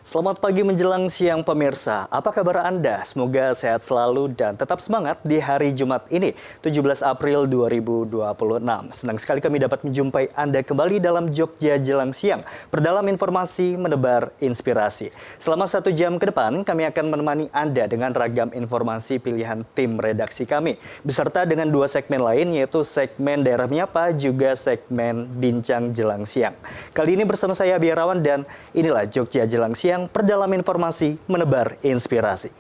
Selamat pagi menjelang siang pemirsa. Apa kabar Anda? Semoga sehat selalu dan tetap semangat di hari Jumat ini, 17 April 2026. Senang sekali kami dapat menjumpai Anda kembali dalam Jogja Jelang Siang. Perdalam informasi, menebar inspirasi. Selama 1 jam ke depan, kami akan menemani Anda dengan ragam informasi pilihan tim redaksi kami. Beserta dengan 2 segmen lain, yaitu segmen Daerah Menyapa, juga segmen Bincang Jelang Siang. Kali ini bersama saya Biarawan dan inilah Jogja Jelang Siang. Perdalam informasi, menebar inspirasi.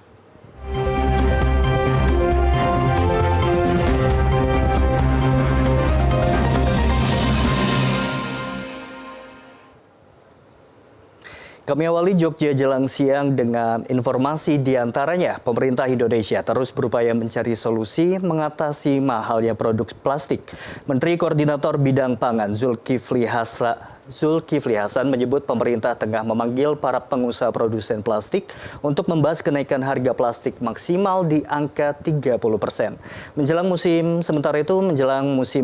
Kami awali Jogja Jelang Siang dengan informasi diantaranya pemerintah Indonesia terus berupaya mencari solusi mengatasi mahalnya produk plastik. Menteri Koordinator Bidang Pangan Zulkifli Hasan menyebut pemerintah tengah memanggil para pengusaha produsen plastik untuk membahas kenaikan harga plastik maksimal di angka 30%. Menjelang musim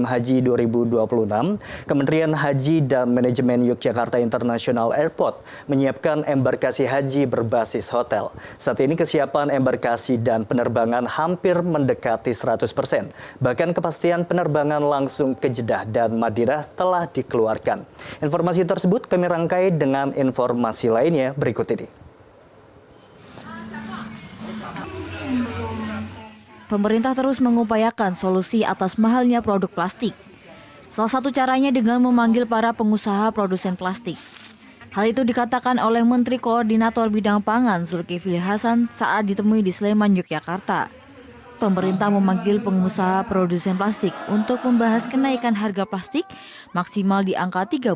haji 2026, Kementerian Haji dan Manajemen Yogyakarta International Airport menyiapkan embarkasi haji berbasis hotel. Saat ini kesiapan embarkasi dan penerbangan hampir mendekati 100%. Bahkan kepastian penerbangan langsung ke Jeddah dan Madinah telah dikeluarkan. Informasi tersebut kami rangkai dengan informasi lainnya berikut ini. Pemerintah terus mengupayakan solusi atas mahalnya produk plastik. Salah satu caranya dengan memanggil para pengusaha produsen plastik. Hal itu dikatakan oleh Menteri Koordinator Bidang Pangan Zulkifli Hasan saat ditemui di Sleman, Yogyakarta. Pemerintah memanggil pengusaha produsen plastik untuk membahas kenaikan harga plastik maksimal di angka 30%.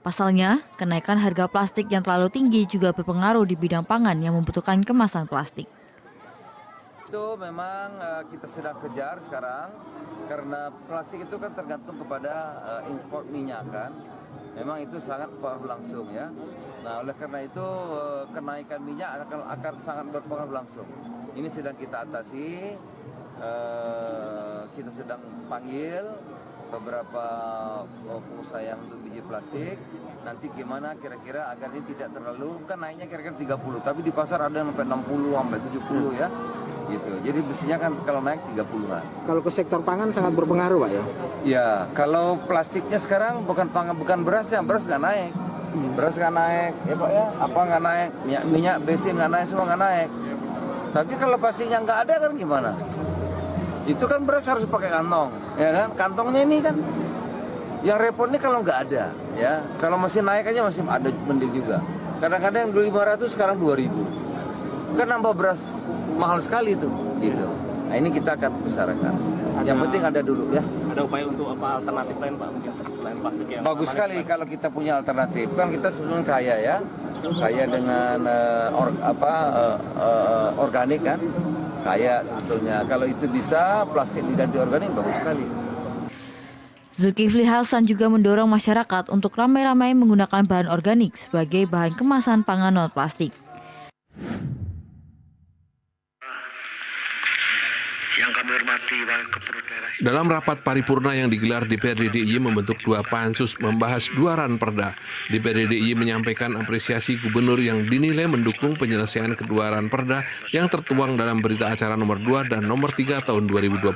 Pasalnya, kenaikan harga plastik yang terlalu tinggi juga berpengaruh di bidang pangan yang membutuhkan kemasan plastik. Itu memang kita sedang kejar sekarang karena plastik itu kan tergantung kepada impor minyak kan. Memang itu sangat berlangsung ya. Nah, oleh karena itu kenaikan minyak akan sangat berpengaruh langsung. Ini sedang kita atasi. Kita sedang panggil beberapa pengusaha yang untuk biji plastik. Nanti gimana kira-kira agar ini tidak terlalu, kan naiknya kira-kira 30, tapi di pasar ada yang sampai 60 sampai 70 ya. Gitu. Jadi mestinya kan kalau naik 30-an. Kalau ke sektor pangan sangat berpengaruh, Pak ya? Ya, kalau plastiknya sekarang bukan beras ya, beras nggak naik. Beras nggak naik, ya Pak ya. Apa nggak naik? Minyak, bensin nggak naik, semua nggak naik. Tapi kalau plastiknya nggak ada kan gimana? Itu kan beras harus pakai kantong, ya kan? Kantongnya ini kan yang repot ini kalau nggak ada, ya. Kalau masih naik aja masih ada mending juga. Kadang-kadang yang dulu 500 sekarang 2000. Kan nambah beras mahal sekali itu, gitu. Nah ini kita akan bicarakan. Yang penting ada dulu ya. Ada upaya untuk apa alternatif lain Pak mungkin selain plastik yang bagus sekali kalau kita punya alternatif. Kan kita sebenarnya kaya ya, kaya dengan organik kan, kaya sebetulnya. Kalau itu bisa plastik diganti organik bagus sekali. Zulkifli Hasan juga mendorong masyarakat untuk ramai-ramai menggunakan bahan organik sebagai bahan kemasan pangan non plastik. Yang kami hormati Kepala Daerah. Dalam rapat paripurna yang digelar DPRD DIY membentuk 2 pansus membahas 2 ranperda. DPRD DIY menyampaikan apresiasi gubernur yang dinilai mendukung penyelesaian kedua ranperda yang tertuang dalam berita acara nomor 2 dan nomor 3 tahun 2026.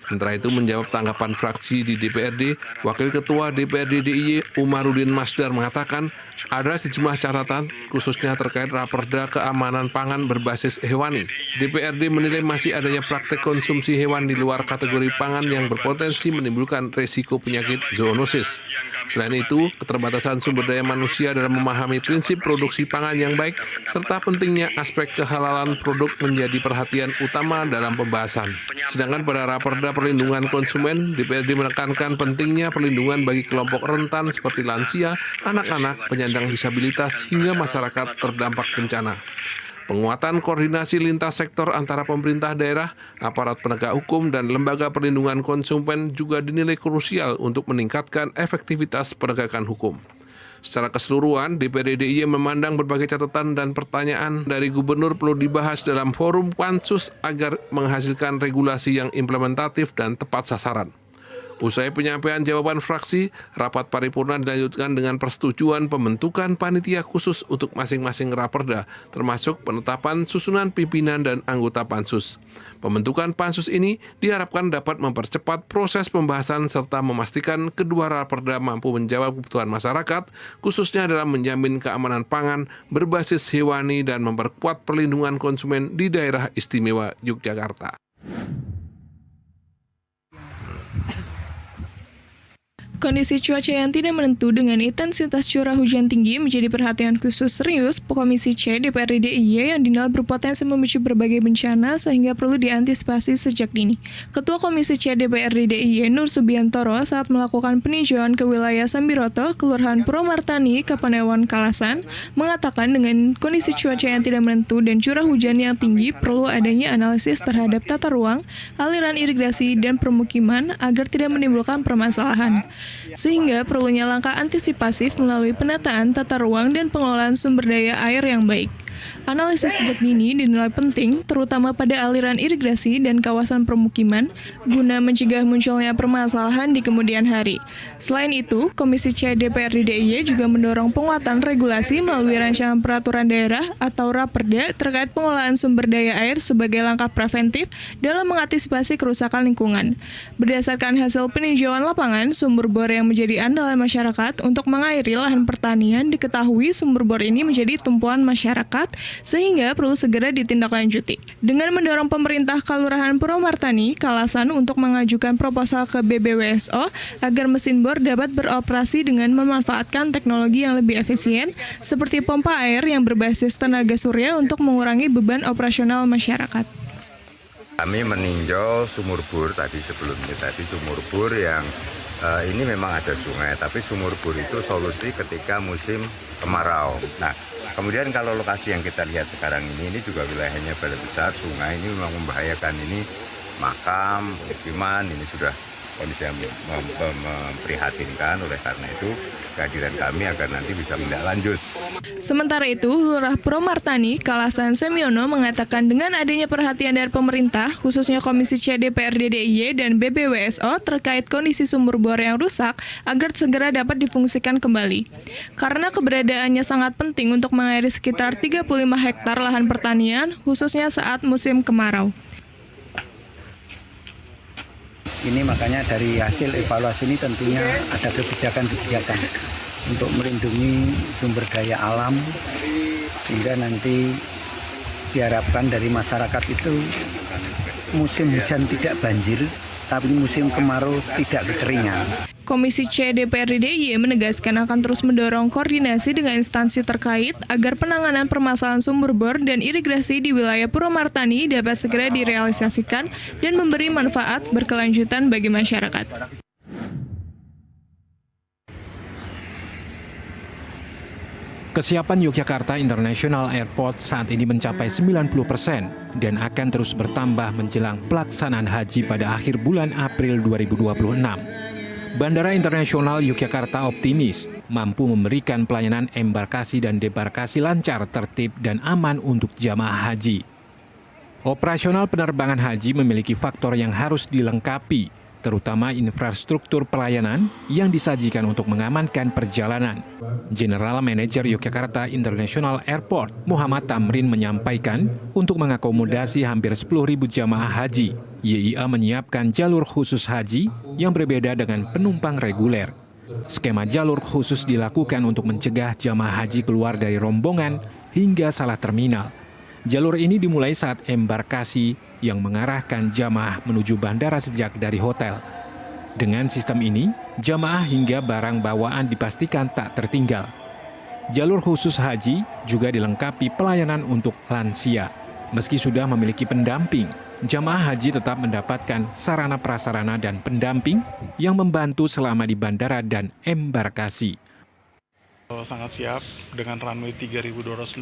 Sementara itu menjawab tanggapan fraksi di DPRD, Wakil Ketua DPRD DIY Umarudin Masdar mengatakan ada sejumlah catatan khususnya terkait raperda keamanan pangan berbasis hewani. DPRD menilai masih adanya praktek konsumsi hewan di luar kategori pangan yang berpotensi menimbulkan resiko penyakit zoonosis. Selain itu, keterbatasan sumber daya manusia dalam memahami prinsip produksi pangan yang baik serta pentingnya aspek kehalalan produk menjadi perhatian utama dalam pembahasan. Sedangkan pada raperda perlindungan konsumen, DPRD menekankan pentingnya perlindungan bagi kelompok rentan seperti lansia, anak-anak, penyandang disabilitas, hingga masyarakat terdampak bencana. Penguatan koordinasi lintas sektor antara pemerintah daerah, aparat penegak hukum, dan lembaga perlindungan konsumen juga dinilai krusial untuk meningkatkan efektivitas penegakan hukum. Secara keseluruhan, DPRD DIY memandang berbagai catatan dan pertanyaan dari gubernur perlu dibahas dalam forum pansus agar menghasilkan regulasi yang implementatif dan tepat sasaran. Usai penyampaian jawaban fraksi, rapat paripurna dilanjutkan dengan persetujuan pembentukan panitia khusus untuk masing-masing raperda, termasuk penetapan susunan pimpinan dan anggota pansus. Pembentukan pansus ini diharapkan dapat mempercepat proses pembahasan serta memastikan kedua raperda mampu menjawab kebutuhan masyarakat, khususnya dalam menjamin keamanan pangan berbasis hewani dan memperkuat perlindungan konsumen di daerah istimewa Yogyakarta. Kondisi cuaca yang tidak menentu dengan intensitas curah hujan tinggi menjadi perhatian khusus serius Komisi C DPRD DIY yang dinilai berpotensi memicu berbagai bencana sehingga perlu diantisipasi sejak dini. Ketua Komisi C DPRD DIY Nur Subiantoro saat melakukan peninjauan ke wilayah Sambiroto, Kelurahan Purwomartani, Kapanewon, Kalasan, mengatakan dengan kondisi cuaca yang tidak menentu dan curah hujan yang tinggi perlu adanya analisis terhadap tata ruang, aliran irigasi, dan permukiman agar tidak menimbulkan permasalahan. Sehingga perlunya langkah antisipasif melalui penataan tata ruang dan pengelolaan sumber daya air yang baik. Analisis sejak dini dinilai penting, terutama pada aliran irigasi dan kawasan permukiman, guna mencegah munculnya permasalahan di kemudian hari. Selain itu, Komisi C DPRD DIY juga mendorong penguatan regulasi melalui rancangan peraturan daerah atau Raperda terkait pengolahan sumber daya air sebagai langkah preventif dalam mengantisipasi kerusakan lingkungan. Berdasarkan hasil peninjauan lapangan, sumur bor yang menjadi andalan masyarakat untuk mengairi lahan pertanian diketahui sumur bor ini menjadi tumpuan masyarakat sehingga perlu segera ditindaklanjuti. Dengan mendorong pemerintah Kelurahan Purwomartani, Kalasan untuk mengajukan proposal ke BBWSO agar mesin bor dapat beroperasi dengan memanfaatkan teknologi yang lebih efisien seperti pompa air yang berbasis tenaga surya untuk mengurangi beban operasional masyarakat. Kami meninjau sumur bor sebelumnya sumur bor yang ini memang ada sungai, tapi sumur bor itu solusi ketika musim kemarau. Nah, kemudian kalau lokasi yang kita lihat sekarang ini juga wilayahnya balai besar, sungai ini memang membahayakan, ini makam, pemukiman, ini sudah kondisi yang memprihatinkan. Oleh karena itu kehadiran kami agar nanti bisa menindaklanjut. Sementara itu, Lurah Purwomartani, Kalasan Semiono mengatakan dengan adanya perhatian dari pemerintah, khususnya Komisi C DPRD DIY dan BBWSO terkait kondisi sumur bor yang rusak agar segera dapat difungsikan kembali. Karena keberadaannya sangat penting untuk mengairi sekitar 35 hektar lahan pertanian, khususnya saat musim kemarau. Ini makanya dari hasil evaluasi ini tentunya ada kebijakan-kebijakan untuk melindungi sumber daya alam sehingga nanti diharapkan dari masyarakat itu musim hujan tidak banjir, tapi musim kemarau tidak kekeringan. Komisi C DPRD DIY menegaskan akan terus mendorong koordinasi dengan instansi terkait agar penanganan permasalahan sumur bor dan irigasi di wilayah Purwomartani dapat segera direalisasikan dan memberi manfaat berkelanjutan bagi masyarakat. Kesiapan Yogyakarta International Airport saat ini mencapai 90% dan akan terus bertambah menjelang pelaksanaan haji pada akhir bulan April 2026. Bandara Internasional Yogyakarta optimis mampu memberikan pelayanan embarkasi dan debarkasi lancar, tertib, dan aman untuk jamaah haji. Operasional penerbangan haji memiliki faktor yang harus dilengkapi, terutama infrastruktur pelayanan yang disajikan untuk mengamankan perjalanan. General Manager Yogyakarta International Airport, Muhammad Tamrin menyampaikan, untuk mengakomodasi hampir 10.000 jamaah haji, YIA menyiapkan jalur khusus haji yang berbeda dengan penumpang reguler. Skema jalur khusus dilakukan untuk mencegah jamaah haji keluar dari rombongan hingga salah terminal. Jalur ini dimulai saat embarkasi yang mengarahkan jamaah menuju bandara sejak dari hotel. Dengan sistem ini, jamaah hingga barang bawaan dipastikan tak tertinggal. Jalur khusus haji juga dilengkapi pelayanan untuk lansia. Meski sudah memiliki pendamping, jamaah haji tetap mendapatkan sarana prasarana dan pendamping yang membantu selama di bandara dan embarkasi. Sangat siap dengan runway 3.250,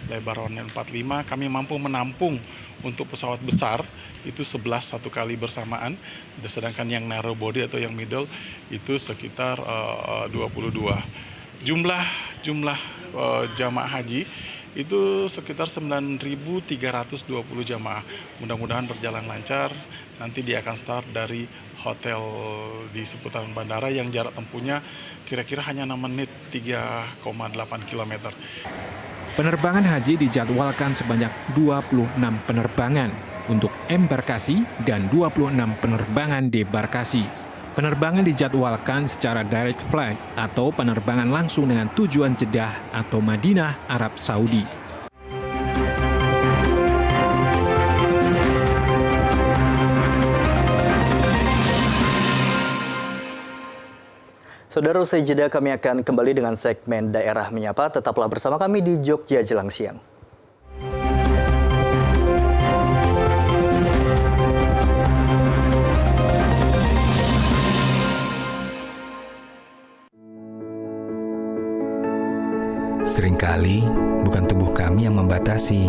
lebar runway 45, kami mampu menampung untuk pesawat besar itu 11 satu kali bersamaan, sedangkan yang narrow body atau yang middle itu sekitar 22. Jumlah jamaah haji itu sekitar 9.320 jamaah. Mudah-mudahan berjalan lancar. Nanti dia akan start dari hotel di seputaran bandara yang jarak tempuhnya kira-kira hanya 6 menit, 3,8 km. Penerbangan haji dijadwalkan sebanyak 26 penerbangan untuk embarkasi dan 26 penerbangan debarkasi. Penerbangan dijadwalkan secara direct flight atau penerbangan langsung dengan tujuan Jeddah atau Madinah, Arab Saudi. Saudara, usai jeda kami akan kembali dengan segmen Daerah Menyapa. Tetaplah bersama kami di Jogja Jelang Siang. Seringkali bukan tubuh kami yang membatasi,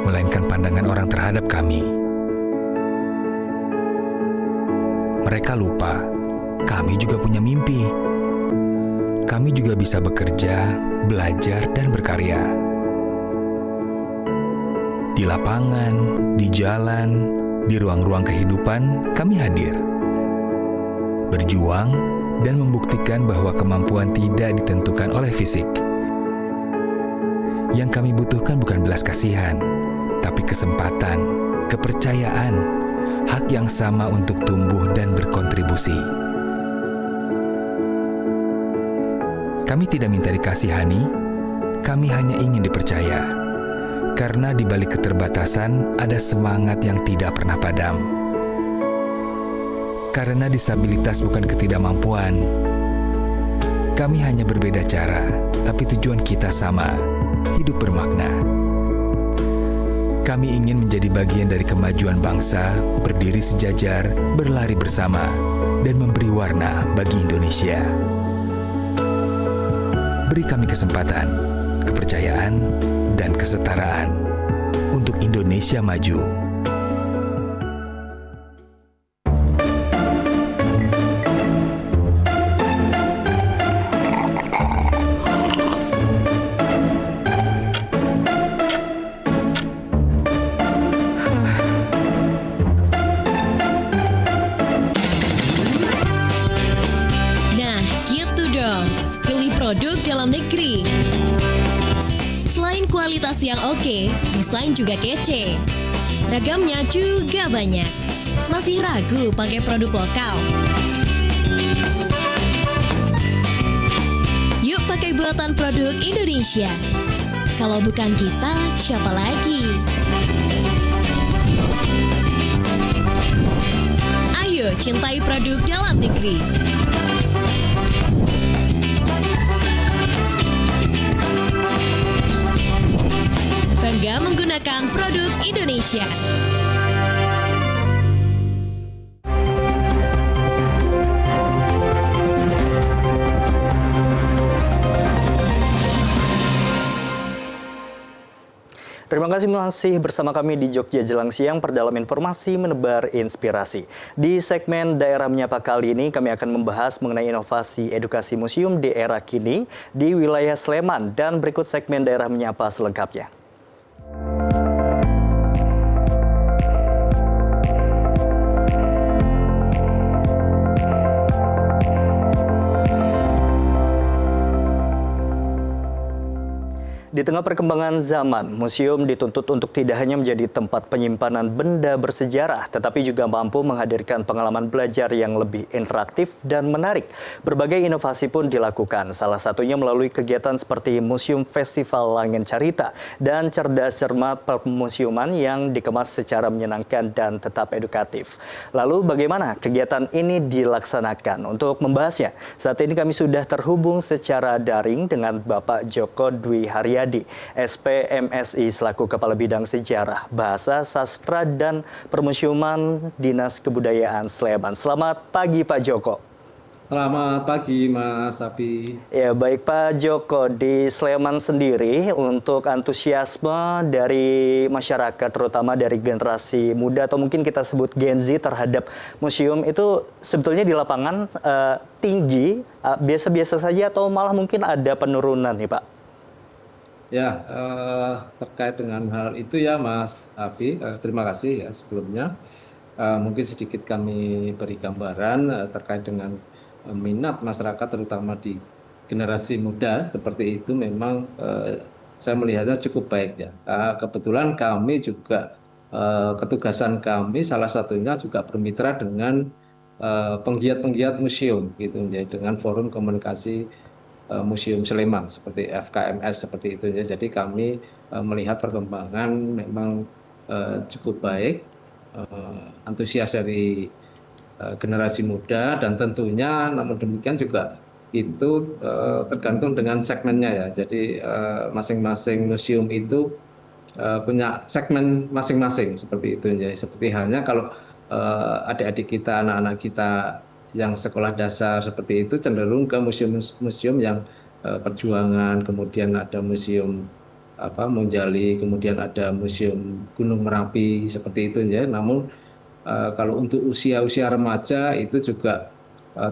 melainkan pandangan orang terhadap kami. Mereka lupa, kami juga punya mimpi. Kami juga bisa bekerja, belajar, dan berkarya. Di lapangan, di jalan, di ruang-ruang kehidupan, kami hadir. Berjuang dan membuktikan bahwa kemampuan tidak ditentukan oleh fisik. Yang kami butuhkan bukan belas kasihan, tapi kesempatan, kepercayaan, hak yang sama untuk tumbuh dan berkontribusi. Kami tidak minta dikasihani, kami hanya ingin dipercaya. Karena di balik keterbatasan ada semangat yang tidak pernah padam. Karena disabilitas bukan ketidakmampuan. Kami hanya berbeda cara, tapi tujuan kita sama. Hidup bermakna. Kami ingin menjadi bagian dari kemajuan bangsa, berdiri sejajar, berlari bersama, dan memberi warna bagi Indonesia. Beri kami kesempatan, kepercayaan, dan kesetaraan untuk Indonesia maju. Produk dalam negeri. Selain kualitas yang oke, desain juga kece. Ragamnya juga banyak. Masih ragu pakai produk lokal? Yuk pakai buatan produk Indonesia. Kalau bukan kita, siapa lagi? Ayo cintai produk dalam negeri. Bangga menggunakan produk Indonesia. Terima kasih masih bersama kami di Jogja Jelang Siang, perdalam informasi menebar inspirasi. Di segmen Daerah Menyapa kali ini kami akan membahas mengenai inovasi edukasi museum di era kini di wilayah Sleman, dan berikut segmen Daerah Menyapa selengkapnya. Di tengah perkembangan zaman, museum dituntut untuk tidak hanya menjadi tempat penyimpanan benda bersejarah, tetapi juga mampu menghadirkan pengalaman belajar yang lebih interaktif dan menarik. Berbagai inovasi pun dilakukan, salah satunya melalui kegiatan seperti Museum Festival Langen Carita dan Cerdas Cermat Permusiuman yang dikemas secara menyenangkan dan tetap edukatif. Lalu bagaimana kegiatan ini dilaksanakan? Untuk membahasnya, saat ini kami sudah terhubung secara daring dengan Bapak Joko Dwi Haryadi, SPMSI selaku Kepala Bidang Sejarah, Bahasa, Sastra, dan Permusiuman Dinas Kebudayaan Sleman. Selamat pagi Pak Joko. Selamat pagi Mas Sapi. Ya baik Pak Joko, di Sleman sendiri untuk antusiasme dari masyarakat, terutama dari generasi muda atau mungkin kita sebut Gen Z terhadap museum itu sebetulnya di lapangan tinggi, biasa-biasa saja atau malah mungkin ada penurunan nih Pak? Ya, terkait dengan hal itu ya Mas Abi, terima kasih ya sebelumnya. Mungkin sedikit kami beri gambaran terkait dengan minat masyarakat terutama di generasi muda seperti itu memang saya melihatnya cukup baik ya. Kebetulan kami juga ketugasan kami salah satunya juga bermitra dengan penggiat-penggiat museum gitu ya, dengan forum komunikasi Museum Sleman seperti FKMS seperti itu ya. Jadi kami melihat perkembangan memang cukup baik, antusias dari generasi muda dan tentunya namun demikian juga itu tergantung dengan segmennya ya. Jadi masing-masing museum itu punya segmen masing-masing seperti itu ya. Seperti halnya kalau adik-adik kita, anak-anak kita yang sekolah dasar seperti itu cenderung ke museum-museum yang perjuangan, kemudian ada museum Monjali, kemudian ada museum Gunung Merapi seperti itu ya. Namun kalau untuk usia-usia remaja itu juga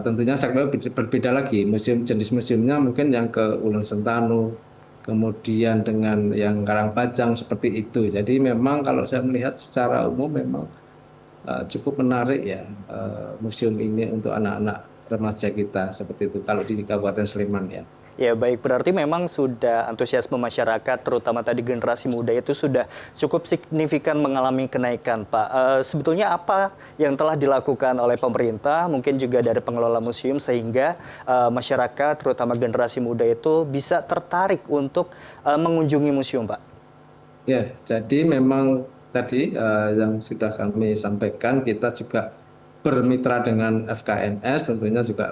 tentunya segmen berbeda lagi. Museum jenis museumnya mungkin yang ke Ulen Sentanu, kemudian dengan yang Karangpajang seperti itu. Jadi memang kalau saya melihat secara umum memang cukup menarik ya museum ini untuk anak-anak remaja kita seperti itu kalau di Kabupaten Sleman ya. Ya baik, berarti memang sudah antusiasme masyarakat terutama tadi generasi muda itu sudah cukup signifikan mengalami kenaikan Pak. Sebetulnya apa yang telah dilakukan oleh pemerintah mungkin juga dari pengelola museum sehingga masyarakat terutama generasi muda itu bisa tertarik untuk mengunjungi museum Pak? Ya, jadi memang tadi yang sudah kami sampaikan kita juga bermitra dengan FKMS tentunya juga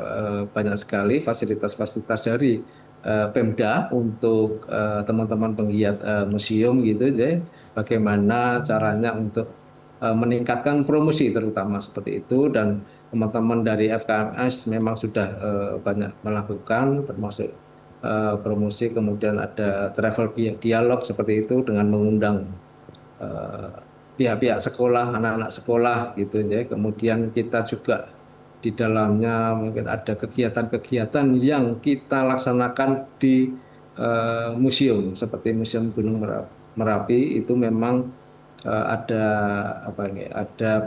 banyak sekali fasilitas-fasilitas dari Pemda untuk teman-teman penggiat museum gitu ya. Bagaimana caranya untuk meningkatkan promosi terutama seperti itu dan teman-teman dari FKMS memang sudah banyak melakukan termasuk promosi kemudian ada travel dialog seperti itu dengan mengundang pihak-pihak sekolah, anak-anak sekolah gitu ya. Kemudian kita juga di dalamnya mungkin ada kegiatan-kegiatan yang kita laksanakan di museum seperti Museum Gunung Merapi itu memang ada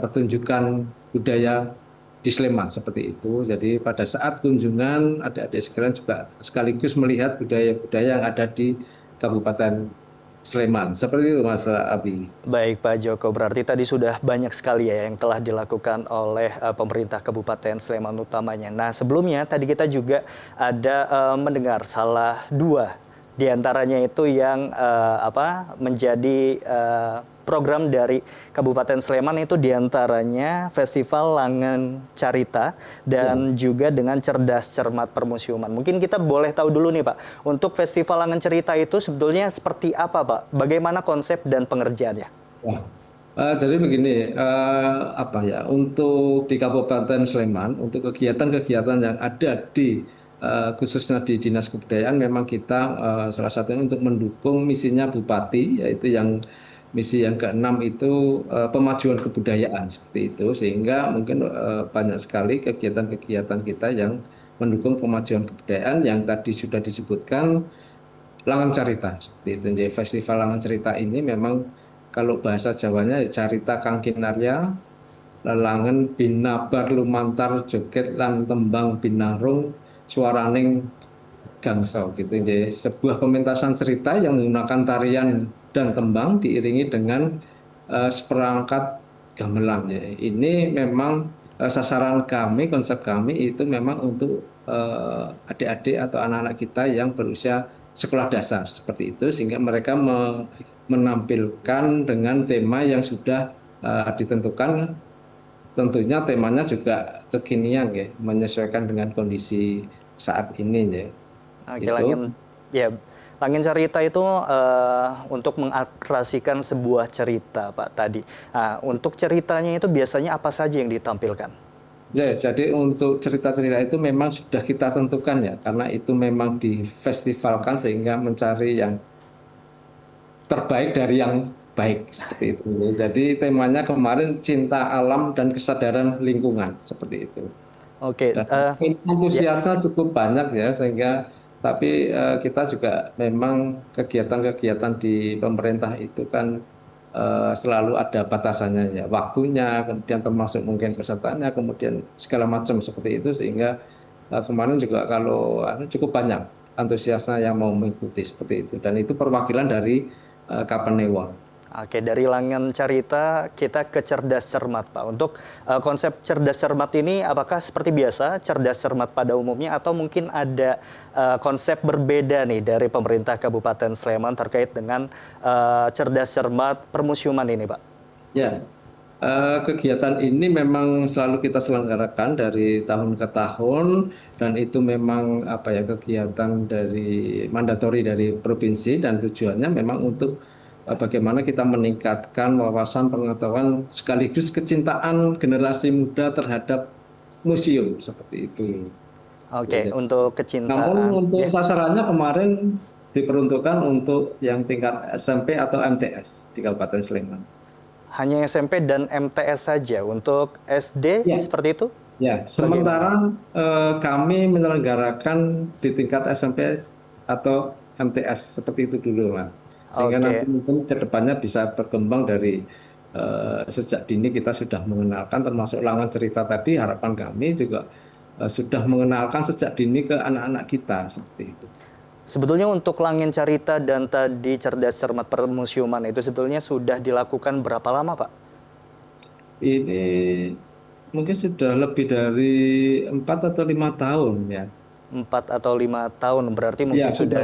pertunjukan budaya di Sleman seperti itu. Jadi pada saat kunjungan adik-adik sekalian juga sekaligus melihat budaya-budaya yang ada di Kabupaten Sleman. Seperti itu Mas Abi. Baik Pak Joko, berarti tadi sudah banyak sekali ya yang telah dilakukan oleh pemerintah Kabupaten Sleman utamanya. Nah sebelumnya tadi kita juga ada mendengar salah dua diantaranya itu yang menjadi program dari Kabupaten Sleman itu diantaranya Festival Langen Carita dan juga dengan Cerdas Cermat Permusiuman. Mungkin kita boleh tahu dulu nih Pak, untuk Festival Langen Carita itu sebetulnya seperti apa Pak? Bagaimana konsep dan pengerjaannya? Jadi begini, untuk di Kabupaten Sleman, untuk kegiatan-kegiatan yang ada di khususnya di Dinas Kebudayaan memang kita salah satunya untuk mendukung misinya Bupati, yaitu yang misi yang ke-6 itu pemajuan kebudayaan seperti itu, sehingga mungkin banyak sekali kegiatan-kegiatan kita yang mendukung pemajuan kebudayaan yang tadi sudah disebutkan Langen Carita seperti itu. Jadi Festival Langen Carita ini memang kalau bahasa Jawanya Carita Kang Kinarya, Langen binabar lumantar joget lan tembang binarung suaraning gangso gitu. Jadi sebuah pementasan cerita yang menggunakan tarian dan tembang diiringi dengan seperangkat gamelan ya. Ini memang sasaran kami, konsep kami itu memang untuk adik-adik atau anak-anak kita yang berusia sekolah dasar seperti itu, sehingga mereka menampilkan dengan tema yang sudah ditentukan. Tentunya temanya juga kekinian ya, menyesuaikan dengan kondisi saat ini ya. Oke, Langen Carita itu untuk mengatrasikan sebuah cerita Pak tadi. Nah, untuk ceritanya itu biasanya apa saja yang ditampilkan? Ya, jadi untuk cerita-cerita itu memang sudah kita tentukan ya, karena itu memang difestivalkan sehingga mencari yang terbaik dari yang baik seperti itu. Jadi temanya kemarin cinta alam dan kesadaran lingkungan seperti itu. Oke. Antusiasnya cukup banyak ya, sehingga Tapi kita juga memang kegiatan-kegiatan di pemerintah itu kan selalu ada batasannya ya, waktunya, kemudian termasuk mungkin pesertanya, kemudian segala macam seperti itu, sehingga kemarin juga kalau cukup banyak antusiasnya yang mau mengikuti seperti itu, dan itu perwakilan dari Kapanewon. Oke, dari Langen Carita kita ke cerdas cermat, Pak. Untuk konsep cerdas cermat ini apakah seperti biasa cerdas cermat pada umumnya atau mungkin ada konsep berbeda nih dari pemerintah Kabupaten Sleman terkait dengan cerdas cermat permusiuman ini, Pak? Ya, kegiatan ini memang selalu kita selenggarakan dari tahun ke tahun, dan itu memang kegiatan dari mandatori dari provinsi, dan tujuannya memang untuk bagaimana kita meningkatkan wawasan pengetahuan sekaligus kecintaan generasi muda terhadap museum seperti itu. Oke, untuk kecintaan. Namun untuk sasarannya kemarin diperuntukkan untuk yang tingkat SMP atau MTS di Kabupaten Sleman. Hanya SMP dan MTS saja. Untuk SD seperti itu? Ya, sementara kami menyelenggarakan di tingkat SMP atau MTS seperti itu dulu, Mas. Sehingga nanti mungkin ke depannya bisa berkembang dari sejak dini kita sudah mengenalkan, termasuk Langen Cerita tadi, harapan kami juga sudah mengenalkan sejak dini ke anak-anak kita seperti itu. Sebetulnya untuk Langen Carita dan tadi cerdas cermat permusiuman itu sebetulnya sudah dilakukan berapa lama, Pak? Ini mungkin sudah lebih dari 4 atau 5 tahun ya. 4 atau 5 tahun berarti mungkin sudah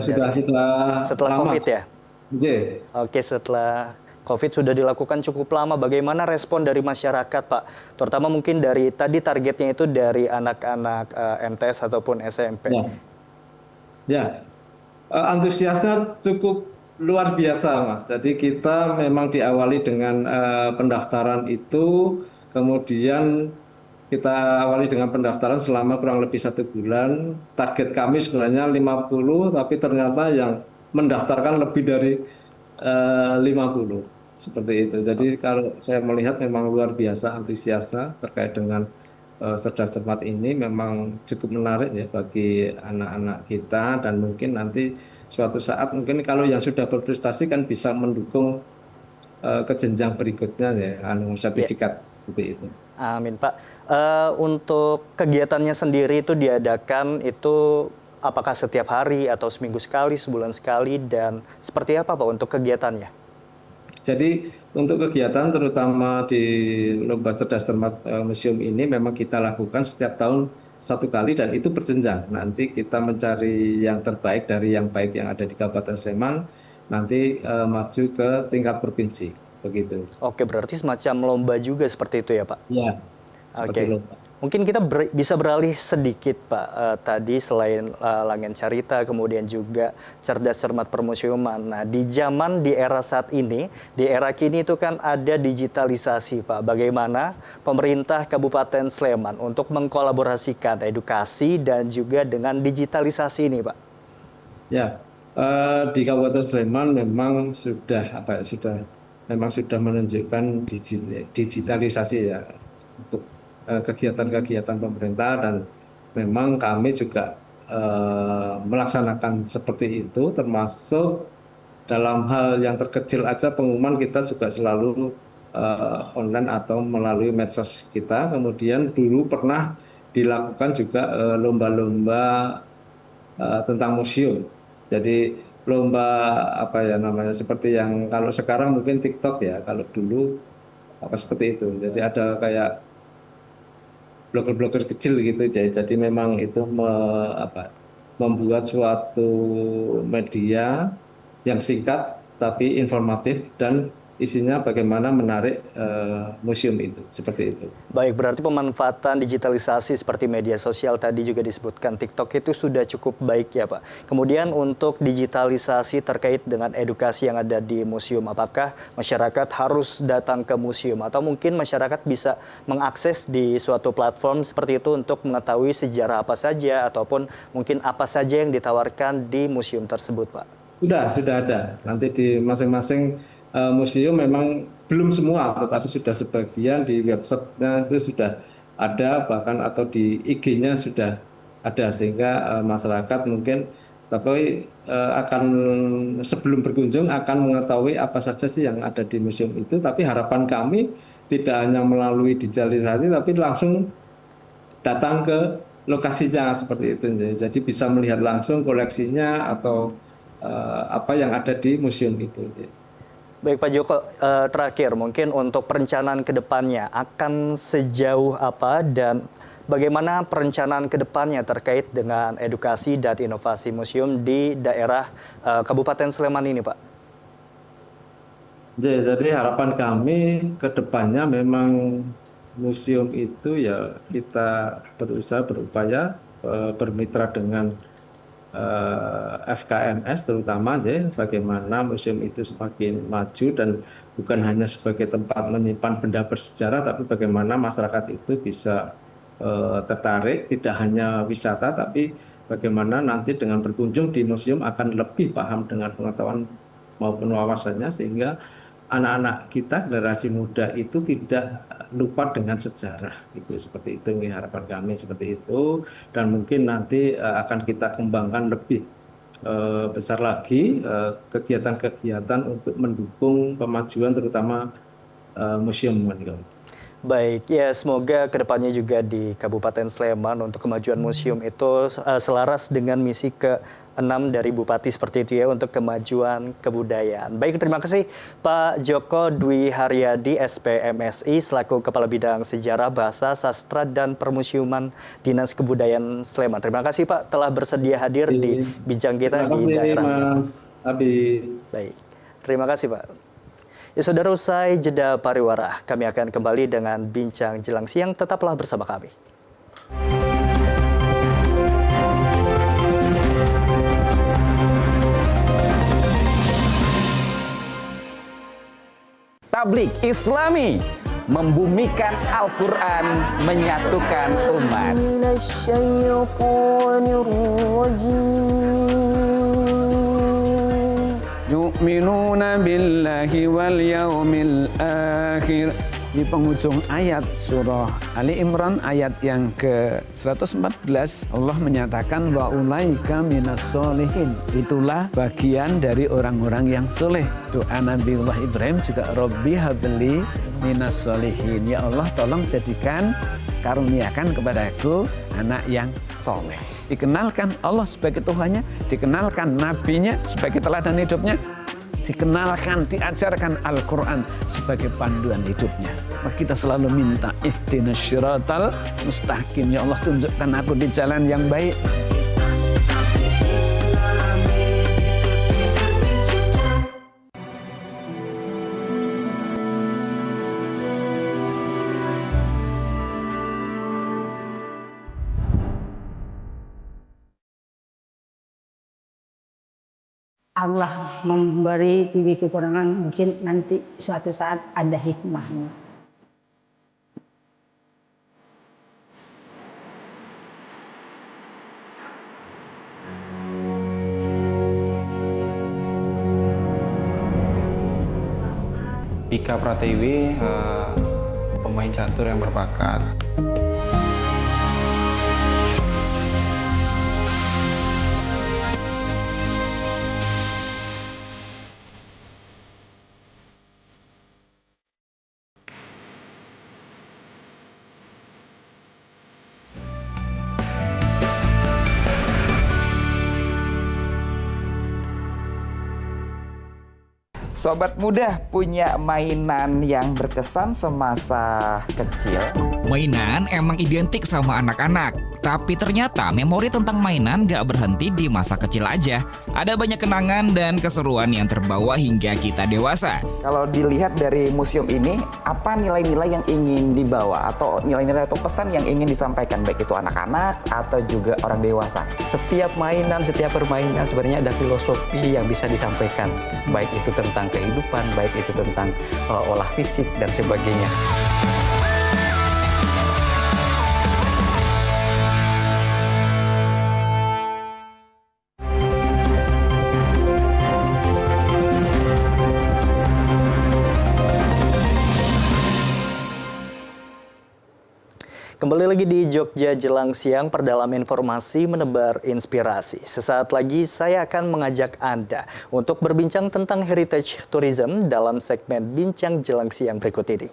setelah lama. COVID ya? Oke, setelah COVID sudah dilakukan cukup lama. Bagaimana respon dari masyarakat, Pak? Terutama mungkin dari tadi targetnya itu dari anak-anak MTS ataupun SMP. Ya, antusiasnya cukup luar biasa, Mas. Jadi kita memang diawali dengan pendaftaran itu, kemudian kita awali dengan pendaftaran selama kurang lebih 1 bulan. Target kami sebenarnya 50, tapi ternyata yang mendaftarkan lebih dari 50 seperti itu. Jadi kalau saya melihat memang luar biasa antusiasnya terkait dengan cerdas cermat ini, memang cukup menarik ya bagi anak-anak kita, dan mungkin nanti suatu saat mungkin kalau yang sudah berprestasi kan bisa mendukung ke jenjang berikutnya ya, sertifikat seperti itu. Amin, Pak. Untuk kegiatannya sendiri itu diadakan itu apakah setiap hari atau seminggu sekali, sebulan sekali, dan seperti apa, Pak, untuk kegiatannya? Jadi untuk kegiatan terutama di Lomba Cerdas Cermat Museum ini memang kita lakukan setiap tahun 1 kali, dan itu berjenjang. Nanti kita mencari yang terbaik dari yang baik yang ada di Kabupaten Sleman, nanti maju ke tingkat provinsi, begitu. Oke, berarti semacam lomba juga seperti itu ya, Pak? Iya, seperti lomba. Mungkin kita bisa beralih sedikit, Pak. Tadi selain Langen Carita, kemudian juga cerdas cermat permusiuman. Nah, di era saat ini, di era kini itu kan ada digitalisasi, Pak. Bagaimana pemerintah Kabupaten Sleman untuk mengkolaborasikan edukasi dan juga dengan digitalisasi ini, Pak? Ya, di Kabupaten Sleman memang sudah menunjukkan digitalisasi ya untuk kegiatan-kegiatan pemerintah, dan memang kami juga melaksanakan seperti itu, termasuk dalam hal yang terkecil aja pengumuman kita juga selalu online atau melalui medsos kita. Kemudian dulu pernah dilakukan juga lomba-lomba tentang museum. Jadi lomba seperti yang kalau sekarang mungkin TikTok ya, kalau dulu seperti itu. Jadi ada kayak blogger-blogger kecil gitu, jadi memang itu membuat suatu media yang singkat tapi informatif dan isinya bagaimana menarik museum itu, seperti itu. Baik, berarti pemanfaatan digitalisasi seperti media sosial tadi juga disebutkan TikTok itu sudah cukup baik ya, Pak. Kemudian untuk digitalisasi terkait dengan edukasi yang ada di museum, apakah masyarakat harus datang ke museum atau mungkin masyarakat bisa mengakses di suatu platform seperti itu untuk mengetahui sejarah apa saja ataupun mungkin apa saja yang ditawarkan di museum tersebut, Pak? Sudah ada. Nanti di masing-masing museum memang belum semua, tetapi sudah sebagian di website-nya itu sudah ada, bahkan atau di IG-nya sudah ada, sehingga masyarakat mungkin Tapi akan sebelum berkunjung akan mengetahui apa saja sih yang ada di museum itu. Tapi harapan kami tidak hanya melalui digitalisasi, tapi langsung datang ke lokasinya seperti itu. Jadi bisa melihat langsung koleksinya atau apa yang ada di museum itu. Baik Pak Joko, terakhir mungkin untuk perencanaan ke depannya akan sejauh apa dan bagaimana perencanaan ke depannya terkait dengan edukasi dan inovasi museum di daerah Kabupaten Sleman ini, Pak? Jadi harapan kami ke depannya memang museum itu ya kita berupaya bermitra dengan FKMS terutama ya, bagaimana museum itu semakin maju dan bukan hanya sebagai tempat menyimpan benda bersejarah, tapi bagaimana masyarakat itu bisa tertarik, tidak hanya wisata, tapi bagaimana nanti dengan berkunjung di museum akan lebih paham dengan pengetahuan maupun wawasannya, sehingga anak-anak kita generasi muda itu tidak lupa dengan sejarah. Itu seperti itu, harapan kami seperti itu, dan mungkin nanti akan kita kembangkan lebih besar lagi kegiatan-kegiatan untuk mendukung pemajuan terutama museum. Baik, ya semoga kedepannya juga di Kabupaten Sleman untuk kemajuan museum itu selaras dengan misi ke-6 dari Bupati seperti itu ya, untuk kemajuan kebudayaan. Baik, terima kasih Pak Joko Dwi Haryadi, SPMSI, selaku Kepala Bidang Sejarah, Bahasa, Sastra, dan Permusiuman Dinas Kebudayaan Sleman. Terima kasih Pak telah bersedia hadir di bincang kita di daerah. Mas Abi. Baik, terima kasih Pak. Ya saudara, usai jeda pariwara, kami akan kembali dengan bincang jelang siang. Tetaplah bersama kami. Tablik Islami, membumikan Al-Quran, menyatukan umat. Yu'minuna billahi wal yaumil akhir. Di penghujung ayat surah Ali Imran ayat yang ke-114, Allah menyatakan wa ulaika minas solihin. Itulah bagian dari orang-orang yang soleh. Doa Nabiullah Ibrahim juga Rabbi habli minas solihin. Ya Allah, tolong jadikan, karuniakan kepadaku anak yang soleh. Dikenalkan Allah sebagai Tuhannya, dikenalkan nabinya sebagai teladan hidupnya, dikenalkan, diajarkan Al-Quran sebagai panduan hidupnya. Maka kita selalu minta ihdinas syiratal mustaqim. Ya Allah, tunjukkan aku di jalan yang baik. Allah memberi diri kekurangan, mungkin nanti suatu saat ada hikmahnya. Dika Pratiwi, pemain catur yang berbakat. Sobat muda punya mainan yang berkesan semasa kecil? Mainan emang identik sama anak-anak, tapi ternyata memori tentang mainan gak berhenti di masa kecil aja. Ada banyak kenangan dan keseruan yang terbawa hingga kita dewasa. Kalau dilihat dari museum ini, apa nilai-nilai yang ingin dibawa atau nilai-nilai atau pesan yang ingin disampaikan, baik itu anak-anak atau juga orang dewasa? Setiap mainan, setiap permainan sebenarnya ada filosofi yang bisa disampaikan, baik itu tentang kehidupan, baik itu tentang olah fisik dan sebagainya. Kembali lagi di Jogja Jelang Siang, perdalam informasi menebar inspirasi. Sesaat lagi saya akan mengajak Anda untuk berbincang tentang heritage tourism dalam segmen Bincang Jelang Siang berikut ini.